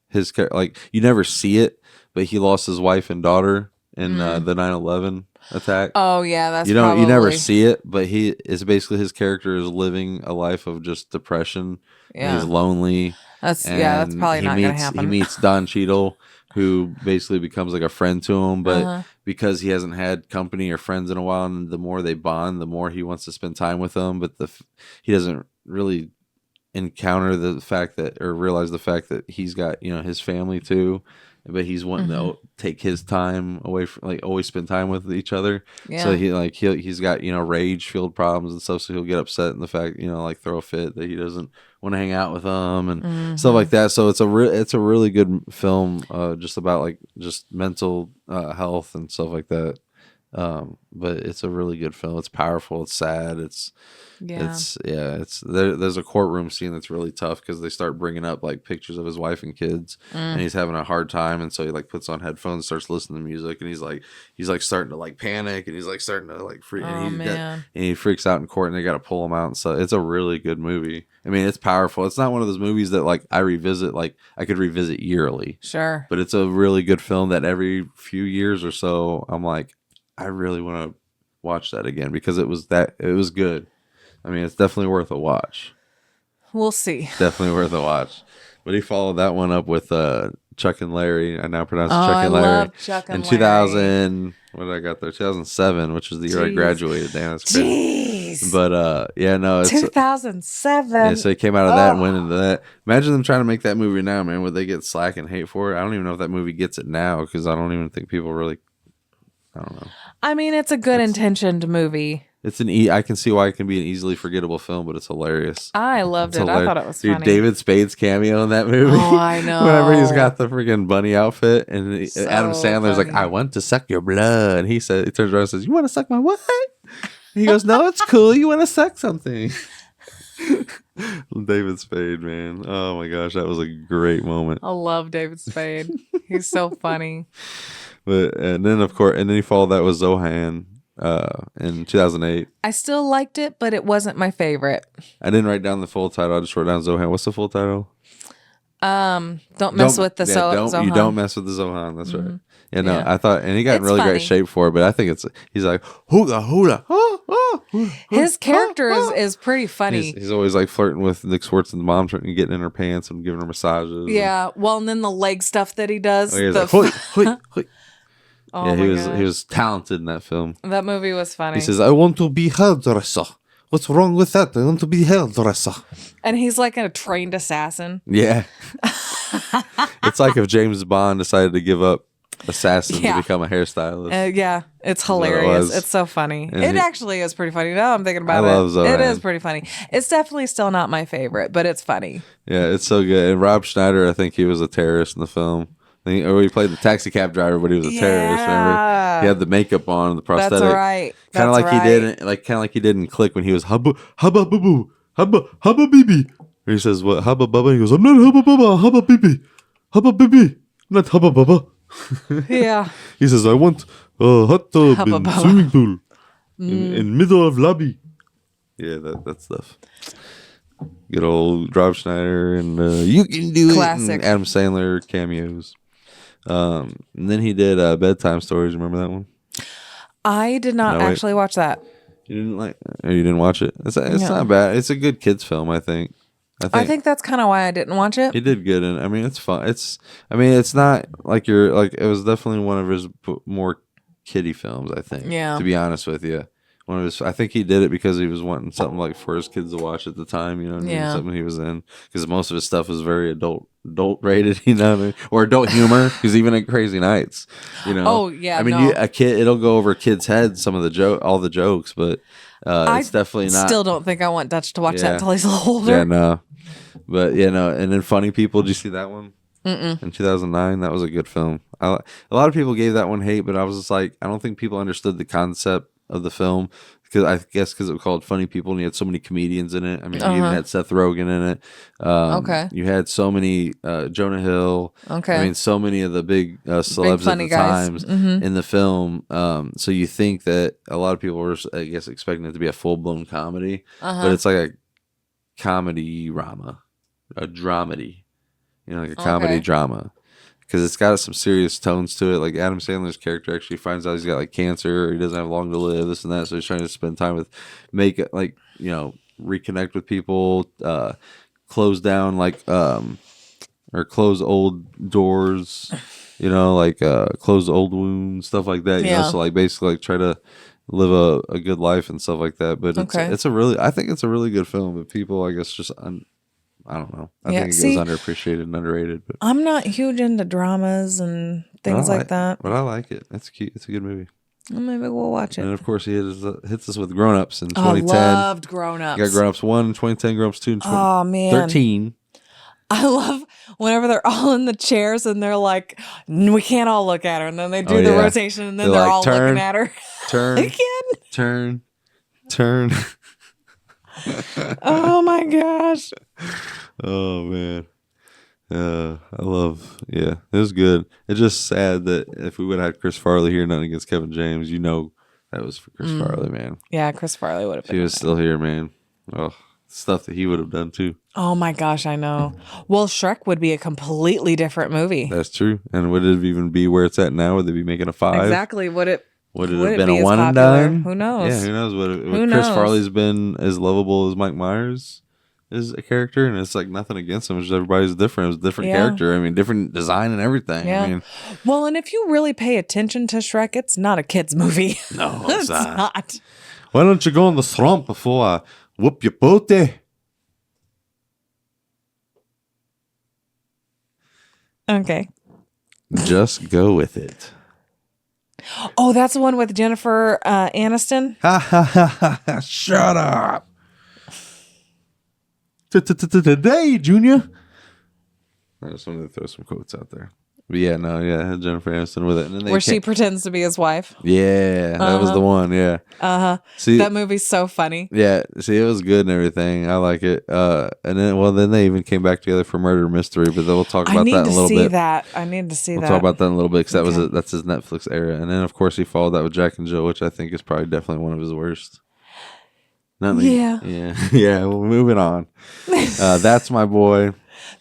his like you never see it, but he lost his wife and daughter in the 9/11 attack. Oh yeah, that's you never see it, but he is basically his character is living a life of just depression. Yeah, he's lonely. That's probably not going to happen. He meets Don Cheadle, who basically becomes like a friend to him, but because he hasn't had company or friends in a while, and the more they bond, the more he wants to spend time with them. But he doesn't really encounter the fact that or realize the fact that he's got his family too. But he's wanting to take his time away from like always spend time with each other. Yeah. So he's got rage filled problems and stuff. So he'll get upset in the fact like throw a fit that he doesn't want to hang out with them and stuff like that. So it's a really good film just about like just mental health and stuff like that. But it's a really good film. It's powerful. It's sad. There's a courtroom scene that's really tough because they start bringing up like pictures of his wife and kids, and he's having a hard time, and so he like puts on headphones, starts listening to music, and he's like starting to like panic, and he's like starting to like freak, and he freaks out in court, and they got to pull him out, and so it's a really good movie. I mean, it's powerful. It's not one of those movies that like I revisit, like I could revisit yearly. Sure, but it's a really good film that every few years or so, I'm like, I really want to watch that again because it was good. I mean, it's definitely worth a watch. We'll see. Definitely worth a watch. But he followed that one up with Chuck and Larry. I now pronounce Chuck and Larry. I love Chuck and Larry. In 2000, what did I got there? 2007, which was the year I graduated. Damn, that's crazy. Jeez. But it's 2007. Yeah, so he came out of that and went into that. Imagine them trying to make that movie now, man. Would they get slack and hate for it? I don't even know if that movie gets it now because I don't even think people really. I don't know. I mean, it's a good intentioned movie. It's I can see why it can be an easily forgettable film, but it's hilarious. I loved it. I thought it was funny. David Spade's cameo in that movie. Oh, I know. Whenever he's got the freaking bunny outfit, and Adam Sandler's like, "I want to suck your blood," and he turns around and says, "You want to suck my what?" And he goes, "No, it's cool. You want to suck something." David Spade, man. Oh my gosh, that was a great moment. I love David Spade. He's so funny. And then he followed that with Zohan. In 2008. I still liked it, but it wasn't my favorite. I didn't write down the full title. I just wrote down Zohan. What's the full title? Don't mess with the Zohan. You don't mess with the Zohan. That's right. Yeah, no, I thought, and he got in really great shape for it, but I think he's like, hula, hula, his character is pretty funny. He's always like flirting with Nick Swartzen's mom, trying to get in her pants and giving her massages. Yeah, well, and then the leg stuff that he does. Oh, the like, hoi. Oh he was talented in that film. That movie was funny. He says, "I want to be hairdresser. What's wrong with that? I want to be hairdresser." And he's like a trained assassin. Yeah. It's like if James Bond decided to give up assassin to become a hairstylist. Yeah, it's hilarious. It's so funny. And it actually is pretty funny. Now I'm thinking about it. I love Zohan. It is pretty funny. It's definitely still not my favorite, but it's funny. Yeah, it's so good. And Rob Schneider, I think he was a terrorist in the film. Or he played the taxi cab driver, but he was a terrorist. Remember? He had the makeup on, the prosthetic. That's right. Kind of like he did in Click when he was hubba boo boo hubba bibi. He says what hubba bubba. He goes, "I'm not hubba bubba hubba bibi, not hubba bubba." Yeah. He says, "I want a hot tub in swimming pool in middle of lobby." Yeah, that stuff. Good old Rob Schneider and You Can Do Classic. It and Adam Sandler cameos. And then he did Bedtime Stories. Remember that one? I did not actually watch that. You didn't watch it? It's not bad. It's a good kids film, I think. I think that's kind of why I didn't watch it. He did good, and I mean it's fun. It's not like it was definitely one of his more kiddie films. I think. Yeah. To be honest with you, one of his. I think he did it because he was wanting something like for his kids to watch at the time. You know what I mean? Yeah. Something he was in, because most of his stuff was very adult rated. You know what I mean? Or adult humor. Because even in Crazy Nights, you know. Oh, yeah, I mean, no. a kid, it'll go over a kid's head. Some of the all the jokes, but it's definitely not. Still don't think I want Dutch to watch Yeah. that until he's a little older. Yeah, no. But and then Funny People. Did you see that one? In 2009, that was a good film. A lot of people gave that one hate, but I was just like, I don't think people understood the concept of the film, because I guess because it was called Funny People and you had so many comedians in it. I mean, you even had Seth Rogen in it. Okay. You had so many Jonah Hill. Okay. I mean, so many of the big celebs funny at the guys. times in the film. So you think that a lot of people were, I guess, expecting it to be a full blown comedy, but it's like a comedy drama, a dramedy. You know, like a comedy drama, because it's got some serious tones to it. Like Adam Sandler's character actually finds out he's got like cancer, or he doesn't have long to live, this and that. So he's trying to spend time with, reconnect with people, close down or close old doors, close old wounds, stuff like that. You know, so like basically like try to live a good life and stuff like that. But I think it's a really good film. But people, I guess, just I don't know. I think it goes underappreciated and underrated. But I'm not huge into dramas and things like that. But I like it. It's cute. It's a good movie. Well, maybe we'll watch it. And of course, he hits us with Grown Ups in I 2010. loved Grown Ups. You got Grown Ups 1 in 2010, Grown Ups 2 in 2013. I love whenever they're all in the chairs and they're like, we can't all look at her. And then they do the rotation and then they're like, all looking at her. Turn. Again. Turn. Oh my gosh. Oh man. It was good. It's just sad that if we would have had Chris Farley here, nothing against Kevin James, that was for Chris Farley, man. Yeah, Chris Farley would have If been. he was still here, man. Oh, stuff that he would have done too. Oh my gosh, I know. Well, Shrek would be a completely different movie. That's true. And would it even be where it's at now? Would they be making a 5? Exactly. Would it have been be a one and popular? done? Who knows? Yeah, who knows? Would Who Chris knows? Farley's been as lovable as Mike Myers is a character, and it's like nothing against him. It's just everybody's different. It was a different character. I mean, different design and everything. Yeah. I mean, well, and if you really pay attention to Shrek, it's not a kid's movie. No, it's not. Why don't you go in the swamp before I whoop your booty? Okay. Just go with it. Oh, that's the one with Jennifer Aniston? Ha ha ha ha! Shut up! Today, Junior. I just wanted to throw some quotes out there. But yeah, I had Jennifer Aniston with it. And then Where she pretends to be his wife. Yeah, that was the one, yeah. See, that movie's so funny. Yeah, see, it was good and everything. I like it. And then they even came back together for Murder Mystery, but then we'll talk about that in a little bit. I need to see that. We'll talk about that in a little bit, because that's his Netflix era. And then, of course, he followed that with Jack and Jill, which I think is probably definitely one of his worst. Yeah. Well, moving on. That's My Boy.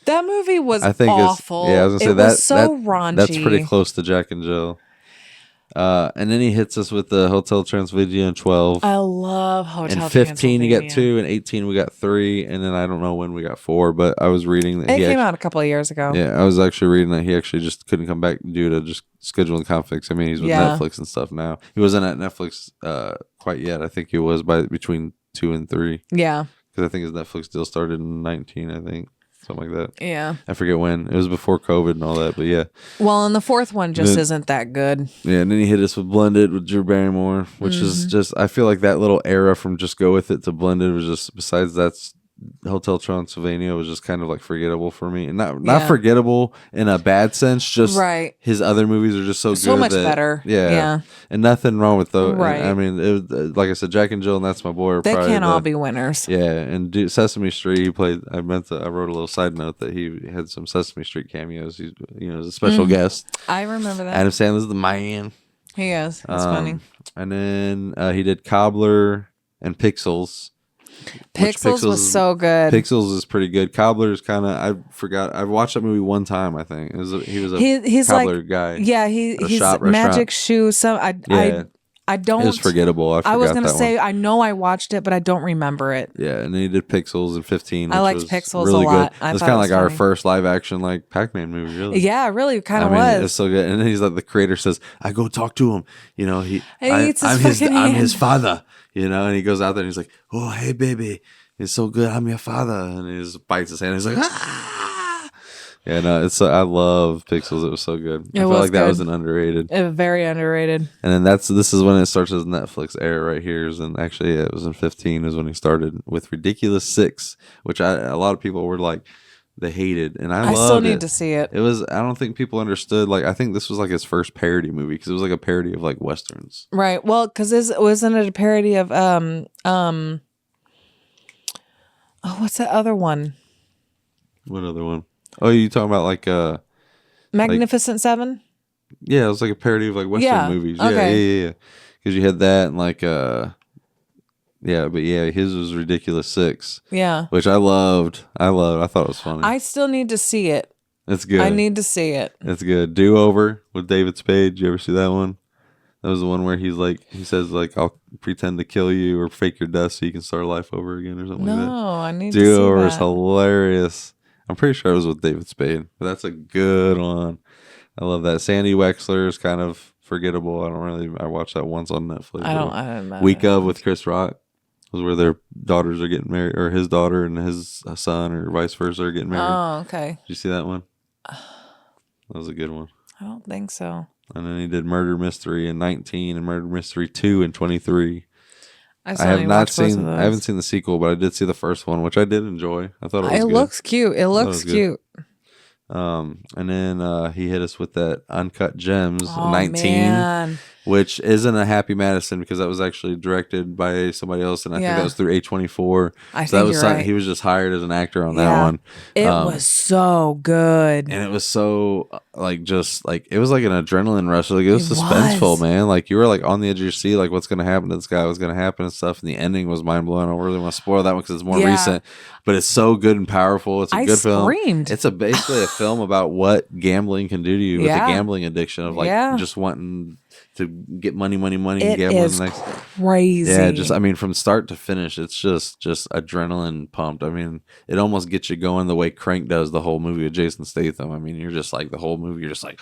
That movie was I think awful. I was gonna say it was so raunchy. That's pretty close to Jack and Jill. And then he hits us with the Hotel Transylvania in 12. I love Hotel And 15 you got 2, and 18 we got 3, and then I don't know when we got 4, but I was reading that it came out a couple of years ago. Yeah, I was actually reading that he actually just couldn't come back due to just scheduling conflicts. I mean, he's with Netflix and stuff now. He wasn't at Netflix quite yet. I think he was between 2 and 3. Yeah. Because I think his Netflix deal started in 19, I think. Something like that. Yeah. I forget when. It was before COVID and all that, but yeah. Well, and the fourth one just isn't that good. Yeah, and then he hit us with Blended with Drew Barrymore, which is just, I feel like that little era from Just Go With It to Blended was just, besides that's Hotel Transylvania, was just kind of like forgettable for me. And not forgettable in a bad sense, just his other movies are just so good. So much better. Yeah. And nothing wrong with those. Right. I mean, it was, like I said, Jack and Jill and That's My Boy are they probably can't all be winners. Yeah, and Sesame Street, he played, I wrote a little side note that he had some Sesame Street cameos. He's, as a special guest. I remember that. Adam Sandler's the man. He is. It's funny. And then he did Cobbler and Pixels. Pixels was so good. Pixels is pretty good. Cobbler's kind of, I forgot. I've watched that movie one time, I think. He was a he's Cobbler like, guy. Yeah, he's shop Magic restaurant. Shoe. I don't. It was forgettable. I was forgot gonna that say one. I know I watched it, but I don't remember it. Yeah, and then he did Pixels in 15. I which liked was Pixels really a lot. Good. I It was thought kind it of was like our funny. first live action like Pac-Man movie, really. Yeah, it really kind of I mean, was. it's so good. And then he's like, the creator says, "I go talk to him." You know, He eats his fucking I'm his hand. father. You know, and he goes out there and he's like, "Oh, hey, baby, it's so good. I'm your father." And he just bites his hand. And he's like, "Ah!" Yeah, no, it's. I love Pixels. It was so good. I feel was like that was good. an underrated. Very underrated. And then this is when it starts his Netflix era right here. And actually, it was in 15 is when he started with Ridiculous 6, which a lot of people were like, they hated, and I loved still need it. to see it. It was. I don't think people understood. Like, I think this was like his first parody movie because it was like a parody of like westerns. Right. Well, because wasn't it a parody of oh, what's that other one? What other one? Oh, you talking about like Magnificent Seven? yeah, it was like a parody of like western Yeah, movies. okay. Yeah. Because you had that and like yeah, but yeah, his was Ridiculous 6. Yeah. Which I loved. I thought it was funny. I still need to see it. It's good. I need to see it. It's good. Do Over with David Spade. Did you ever see that one? That was the one where he's like, he says like, "I'll pretend to kill you or fake your death so you can start life over again" or something like that. No, I need to see Do Over is that. hilarious. I'm pretty sure it was with David Spade, but that's a good one. I love that. Sandy Wexler is kind of forgettable. I watched that once on Netflix. I don't know. Week of with Chris Rock was where their daughters are getting married, or his daughter and his son, or vice versa, are getting married. Oh, okay. Did you see that one? That was a good one. I don't think so. And then he did Murder Mystery in 19 and Murder Mystery 2 in 23. I still have need to not watch both of seen. those. I haven't seen the sequel, but I did see the first one, which I did enjoy. I thought it was It good. looks cute. It looks good. cute. And then he hit us with that Uncut Gems Oh, 19, man. which isn't a Happy Madison because that was actually directed by somebody else, and I think Yeah. that was through A24. I So that think was you're something, right. he was just hired as an actor on that Yeah. one. It was so good. And it was so like just like it was like an adrenaline rush. Like it was It suspenseful, was. man. Like you were like on the edge of your seat, like what's gonna happen to this guy, what's gonna happen and stuff. And the ending was mind blowing. I don't really want to spoil that one because it's more Yeah. recent, but it's so good and powerful. It's a I good film. screamed. It's basically a film about what gambling can do to you with Yeah. the gambling addiction of like Yeah. just wanting to get money, and It gambling. is Next. crazy. Yeah, just I mean, from start to finish, it's just adrenaline pumped. I mean, it almost gets you going the way Crank does the whole movie with Jason Statham. I mean, you're just like the whole movie, you're just like,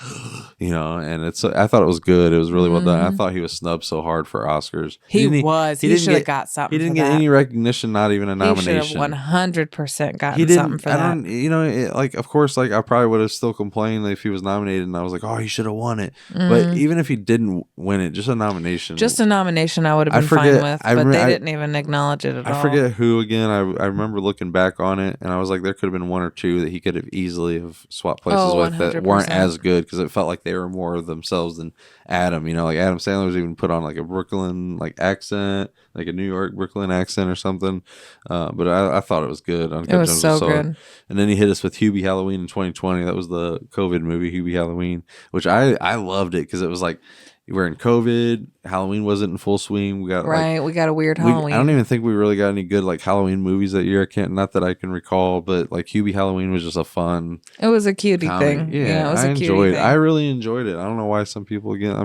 you know. And it's I thought it was good. It was really well done. I thought he was snubbed so hard for Oscars. He Didn't was. He didn't should have get- got something. He didn't for get that. any recognition, not even a He should have nomination. 100% gotten He didn't. something for I that. don't. You know, like of course, like I probably would have still complained if he was nominated, and I was like, oh, he should have won it. But even if he didn't win it, just a nomination. Just a nomination I would have I been forget- fine with, I but remember- they I- didn't even acknowledge it at all. I forget who again. I remember looking back on it, and I was like, there could have been one or two that he could have easily have swapped places Oh, with that weren't 100%. as good because it felt like they were more of themselves than Adam. You know, like Adam Sandler was even put on like a Brooklyn like accent, like a New York Brooklyn accent or something. But I thought it was good. It was so good. And then he hit us with Hubie Halloween in 2020. That was the COVID movie Hubie Halloween, which I loved it because it was like. We're in COVID. Halloween wasn't in full swing. We got Right, we got a weird I Halloween. don't even think we really got any good like Halloween movies that year. Not that I can recall, but like Hubie Halloween was just a fun It was a cutie comedy. thing. Yeah, it was I a cutie enjoyed it. thing. I really enjoyed it. I don't know why some people again,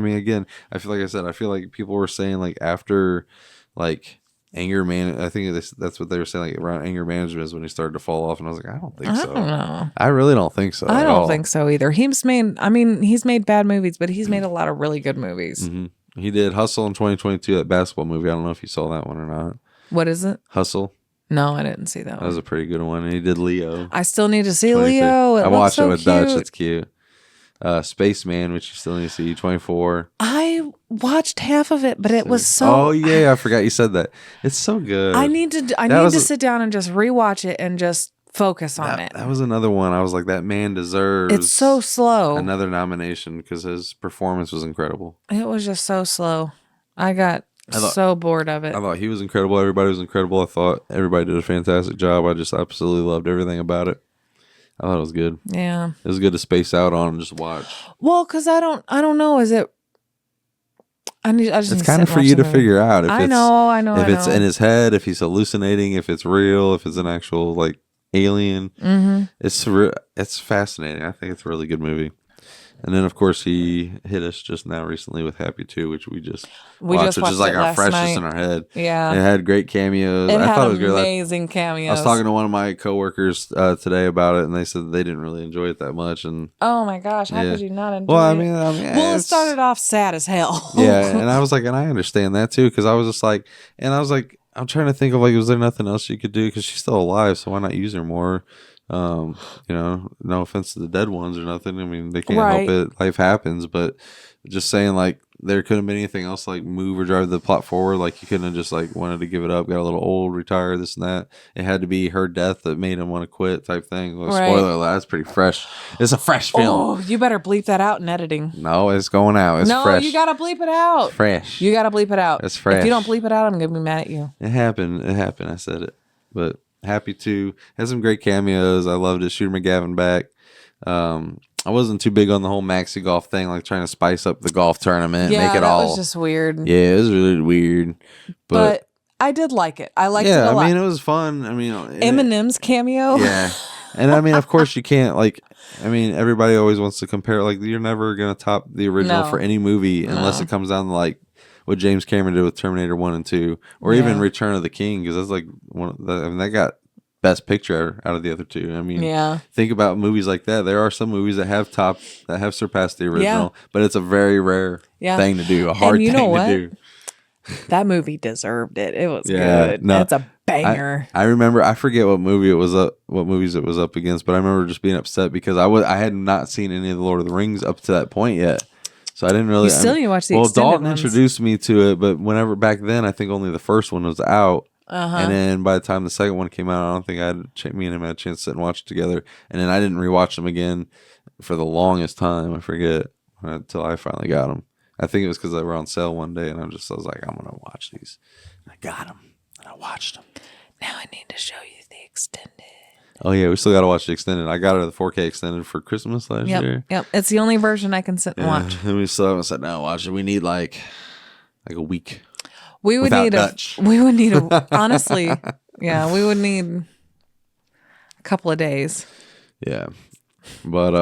I feel like I said, I feel like people were saying like after like anger man. I think that's what they were saying like around anger management is when he started to fall off, and I was like, I don't think so. I don't know. I really don't think so. I at don't all. think so either. He's made bad movies, but he's made a lot of really good movies. Mhm. He did Hustle in 2022, that basketball movie. I don't know if you saw that one or not. What is it? Hustle. No, I didn't see that That one. was a pretty good one. And he did Leo. I still need to see 23. Leo. It I looks watched so it with cute. Dutch. It's cute. Spaceman, which you still need to see. 24. I watched half of it, but it was so. Oh yeah, I forgot you said that. It's so good. I need to sit down and just rewatch it and just focus on it. That was another one. I was like, that man deserves. It's so slow. Another nomination because his performance was incredible. It was just so slow. I got thought- so bored of it. I thought he was incredible. Everybody was incredible. I thought everybody did a fantastic job. I just absolutely loved everything about it. I thought it was good. Yeah. It was good to space out on and just watch. Well, because I don't know. Is it? I just. It's kind of for you to figure out. If I it's, know. If it's in his head, if he's hallucinating, if it's real, if it's an actual like alien. Mm-hmm. It's fascinating. I think it's a really good movie. And then, of course, he hit us just now recently with Happy 2, which we just We watched, just which watched is like it our last freshest in night. our head. Yeah. It had great cameos. It I had thought it was great. amazing cameos. I was talking to one of my coworkers today about it, and they said they didn't really enjoy it that much. And oh my gosh, how Yeah. could you not enjoy well, it? Well, it it's- started off sad as hell. yeah, and I was like, and I understand that too, because I was just like, I'm trying to think of like, was there nothing else you could do? Because she's still alive, so why not use her more? You know, no offense to the dead ones or nothing. I mean, they can't Right. help it. Life happens, but just saying like there couldn't have been anything else like move or drive the plot forward. Like you couldn't have just like wanted to give it up, got a little old, retire, this and that. It had to be her death that made him want to quit type thing. Well, Right. Spoiler alert, that's pretty fresh. It's a fresh film. Oh, you better bleep that out in editing. No, it's going out. It's no, fresh. you gotta bleep it out. fresh. You gotta bleep it out. It's fresh. If you don't bleep it out, I'm gonna be mad at you. It happened. It happened. I said it. But Happy 2 has some great cameos. I loved it. Shooter McGavin back. I wasn't too big on the whole maxi golf thing, like trying to spice up the golf tournament, Yeah, make it that all. was just weird. Yeah, it was really weird. But I did like it. I liked it yeah, a lot. I mean, it was fun. I mean, Eminem's cameo. Yeah, and I mean, of course, you can't like. I mean, everybody always wants to compare. Like, you're never gonna top the original No. for any movie unless No. it comes down to like what James Cameron did with Terminator 1 and 2, or even Yeah. Return of the King, because that's like one. I mean, that got Best Picture out of the other two. I mean, Yeah. think about movies like that. There are some movies that have surpassed the original, but it's a very rare thing to do, a hard you thing know what? to do. That movie deserved it. It was Yeah, good. no, That's a banger. I remember, I forget what movie it was up, what movies it was up against, but I remember just being upset because I had not seen any of the Lord of the Rings up to that point yet. So I didn't really. You still need to watch the well, extended Dalton ones. introduced me to it, but whenever back then, I think only the first one was out. And then by the time the second one came out, I don't think me and him had a chance to sit and watch it together. And then I didn't rewatch them again for the longest time. I forget until I finally got them. I think it was because they were on sale one day, and I was like, I'm gonna watch these. And I got them, and I watched them. Now I need to show you the extended. Oh yeah, we still got to watch the extended. I got it the 4K extended for Christmas last year. Yep. It's the only version I can sit and watch. And we still haven't sat down and watched it. We need like a week. We would Without need Dutch. honestly, yeah, we would need a couple of days. Yeah, but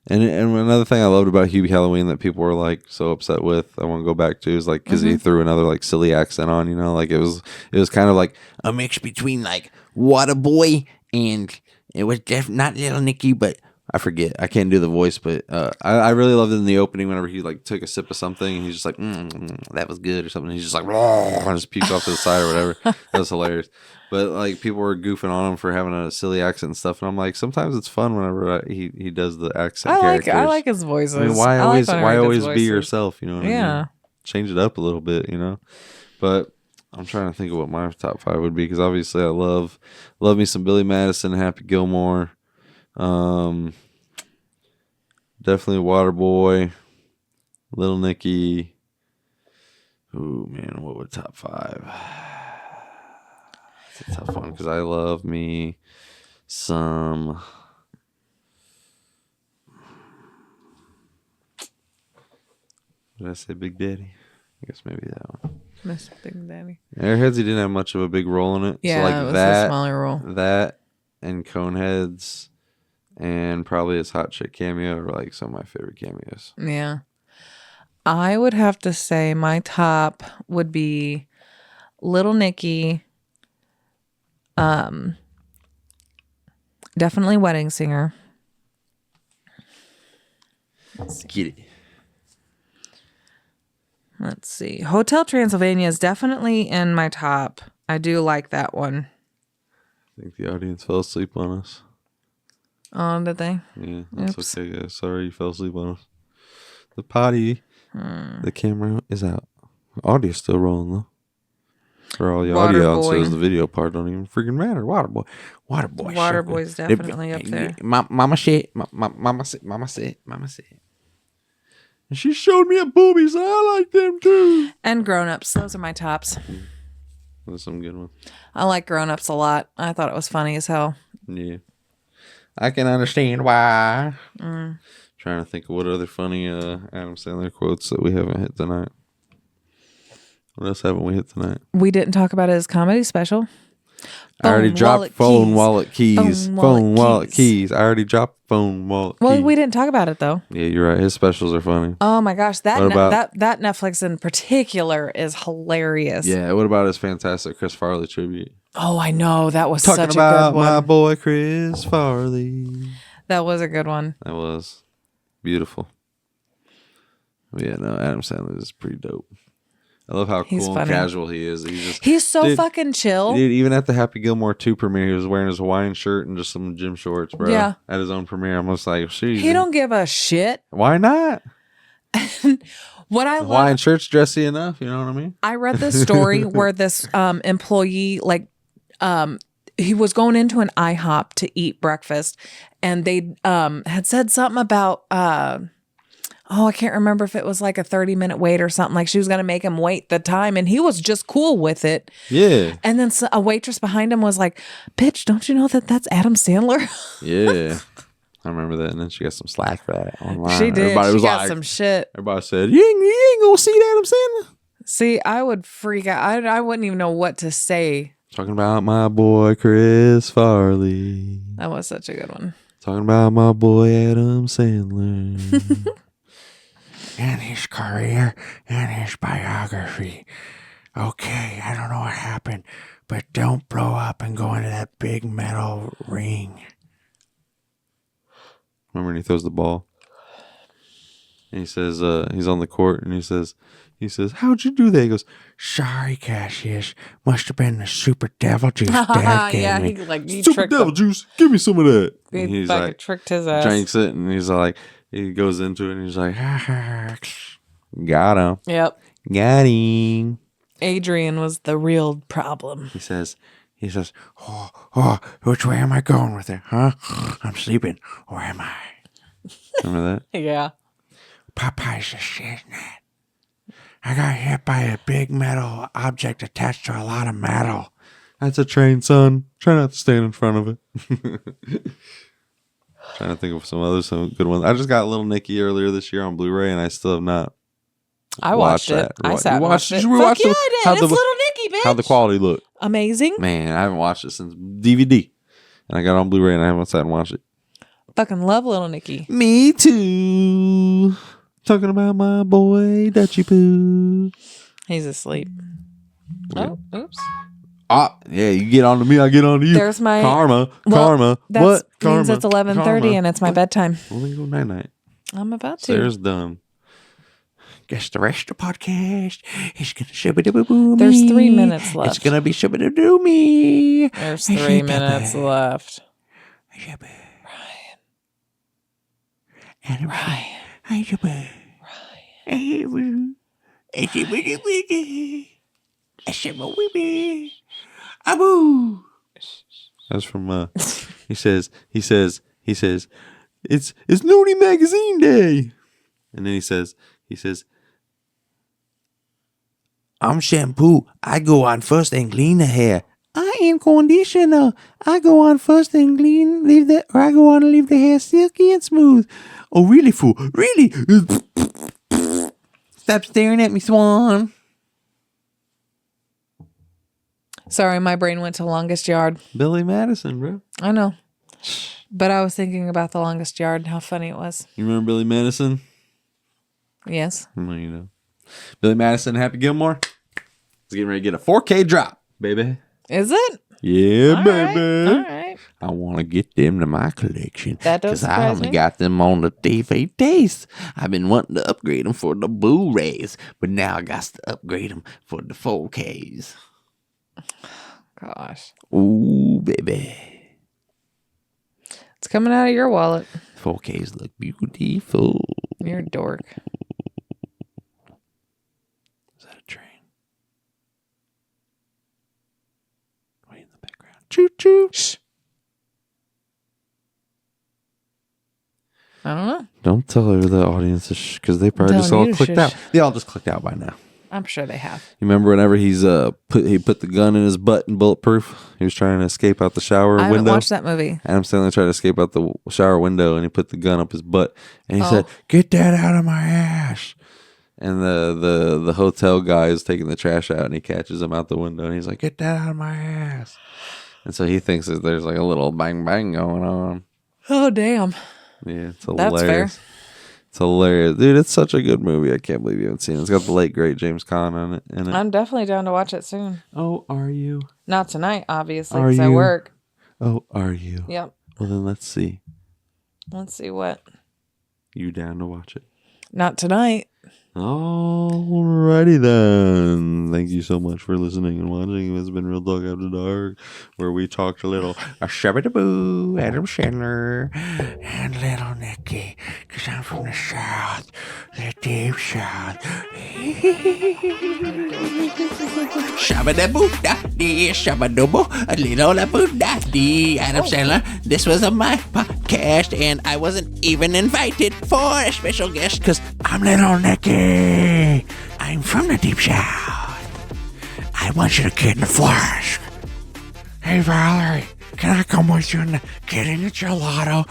and another thing I loved about Hubie Halloween that people were like so upset with, I want to go back to, is like because he threw another like silly accent on, you know, like it was kind of like A mix between like Waterboy and it was not Little Nicky, but I forget, I can't do the voice, but I really loved it in the opening whenever he like took a sip of something and he's just like that was good or something. He's just like and just puked off to the side or whatever. That was hilarious. But like people were goofing on him for having a silly accent and stuff, and I'm like, sometimes it's fun whenever he does the accent. I like his voices. I mean, why always be yourself? You know what I Yeah. mean? Change it up a little bit, you know. But I'm trying to think of what my top 5 would be, because obviously I love me some Billy Madison, Happy Gilmore, definitely Waterboy, Little Nicky. Ooh man, what would top 5? It's a tough one because I love me some. Did I say Big Daddy? I guess maybe that one. Miss Big Daddy. Airheads, he didn't have much of a big role in it. Yeah, so like it was that, a smaller role. That and Coneheads and probably his Hot Chick cameo are like some of my favorite cameos. Yeah. I would have to say my top would be Little Nicky. Definitely Wedding Singer. Get it. Let's see. Hotel Transylvania is definitely in my top. I do like that one. I think the audience fell asleep on us. Oh, did they? Yeah, that's Oops. okay, guys. Sorry you fell asleep on us. The potty, the camera is out. Audio's still rolling though. For all the audio out, Waterboy. says the video part don't even freaking matter. Waterboy. Waterboy's definitely up there. Mama said. And she showed me a boobies. And I like them too. And Grown Ups. Those are my tops. That's some good one. I like Grown Ups a lot. I thought it was funny as hell. Yeah. I can understand why. Trying to think of what other funny Adam Sandler quotes that we haven't hit tonight. What else haven't we hit tonight? We didn't talk about his comedy special. I already Phone, dropped wallet, phone, keys. wallet, keys. Phone, wallet, keys. I already dropped phone, wallet, keys. Well, we didn't talk about it though. Yeah, you're right. His specials are funny. Oh my gosh, that What about- that Netflix in particular is hilarious. Yeah, what about his fantastic Chris Farley tribute? Oh, I know. That was Talking such a about good one. my boy Chris Farley. That was a good one. That was beautiful. Yeah, no, Adam Sandler is pretty dope. I love how He's cool funny. and casual he is. He's so Dude, fucking chill. Dude, even at the Happy Gilmore 2 premiere, he was wearing his Hawaiian shirt and just some gym shorts, bro. Yeah. At his own premiere, I'm just like, sheesh. He don't give a shit. Why not? What I Hawaiian love, shirt's dressy enough, you know what I mean? I read this story where this employee, he was going into an IHOP to eat breakfast, and they had said something about I can't remember if it was like a 30-minute wait or something. Like she was going to make him wait the time, and he was just cool with it. Yeah. And then a waitress behind him was like, "Bitch, don't you know that that's Adam Sandler?" Yeah. I remember that, and then she got some slack for that online. She did. Everybody was She got like, some shit. everybody said, you ain't gonna see Adam Sandler. See, I would freak out. I wouldn't even know what to say. Talking about my boy Chris Farley. That was such a good one. Talking about my boy Adam Sandler. And his career and his biography. Okay, I don't know what happened, but don't blow up and go into that big metal ring. Remember when he throws the ball? And he says, he's on the court, and he says, how'd you do that? He goes, Sorry, Cassius. Must have been the super devil juice Dad gave Yeah, me. he Super tricked devil him. juice, give me some of that. He And he's fucking like, tricked his ass. drinks it, and he's like, he goes into it, and he's like, got him. Yep. Got him. Adrian was the real problem. He says, Oh, which way am I going with it, huh? I'm sleeping. Or am I? remember that? Yeah. Popeye's a shit net. I got hit by a big metal object attached to a lot of metal. That's a train, son. Try not to stand in front of it. Trying to think of some good ones. I just got Little Nicky earlier this year on Blu-ray, and I still have not. I watched it. that. I You sat and watched it. Did you Fuck rewatch yeah, it? I did. How'd It's the- Little Nicky, bitch. How'd the quality look? Amazing. Man, I haven't watched it since DVD. And I got it on Blu-ray, and I haven't sat and watched it. Fucking love Little Nicky. Me too. Talking about my boy Dutchy Poo. He's asleep. Oh, oops. Ah, yeah, you get on to me, I get on to you. There's my karma. That What? means Karma. it's 11:30 Karma. and it's my bedtime. Well, then go night night. I'm about to. Sarah's done. Guess the rest of the podcast is gonna shibba-dibba-boo me. There's 3 minutes left. It's gonna be shibba-dibba-doo me. There's 3 minutes left. Shibba. Ryan. And Ryan. Shibba. Ryan. Shibba-wibby. Aboo. That's from he says it's Looney Magazine Day. And then he says I'm shampoo. I go on first and clean the hair. I am conditioner. I go on first and I go on and leave the hair silky and smooth. Oh, really, fool? Really? Stop staring at me, Swan. Sorry, my brain went to Longest Yard. Billy Madison, bro. I know. But I was thinking about The Longest Yard and how funny it was. You remember Billy Madison? Yes. Well, you know. Billy Madison, Happy Gilmore. It's getting ready to get a 4K drop, baby. Is it? Yeah, All baby. All right. I want to get them to my collection. That does Because I surprise only me. got them on the DVDs. I've been wanting to upgrade them for the Blu-rays. But now I got to upgrade them for the 4Ks. Gosh. Ooh, baby. It's coming out of your wallet. 4Ks look beautiful. You're a dork. Is that a train? Way in the background. Choo-choo. Shh. I don't know. Don't tell her the audience because they probably I'm just telling all you to clicked out. shush. They all just clicked out by now. I'm sure they have. You remember whenever he put the gun in his butt in Bulletproof? He was trying to escape out the shower I haven't window. watched that movie. Adam Sandler tried to escape out the shower window, and he put the gun up his butt, and he Oh. said, "Get that out of my ass!" And the hotel guy is taking the trash out, and he catches him out the window, and he's like, "Get that out of my ass!" And so he thinks that there's like a little bang bang going on. Oh, damn. Yeah, it's hilarious. That's fair. It's hilarious, dude. It's such a good movie. I can't believe you haven't seen it. It's got the late great James Caan on it. In it. I'm definitely down to watch it soon. Oh, are you? Not tonight, obviously, Are because I you? work. Oh, are you? Yep. Well, then let's see. Let's see what. You down to watch it? Not tonight. Alrighty then. Thank you so much for listening and watching. It's been Real Talk After Dark, where we talked a little Shabba-daboo, Adam Sandler, and Little Nicky, because I'm from the South, the deep South. Shabba-daboo-da-dee, shabba-daboo, a little-daboo-da-dee. Adam Sandler. This was my podcast, and I wasn't even invited for a special guest because I'm Little Nicky. I'm from the deep south. I want you to get in the flask. Hey, Valerie, can I come with you and get in the gelato?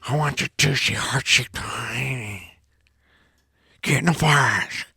I want your juicy, heart-shaped tiny. Get in the flask.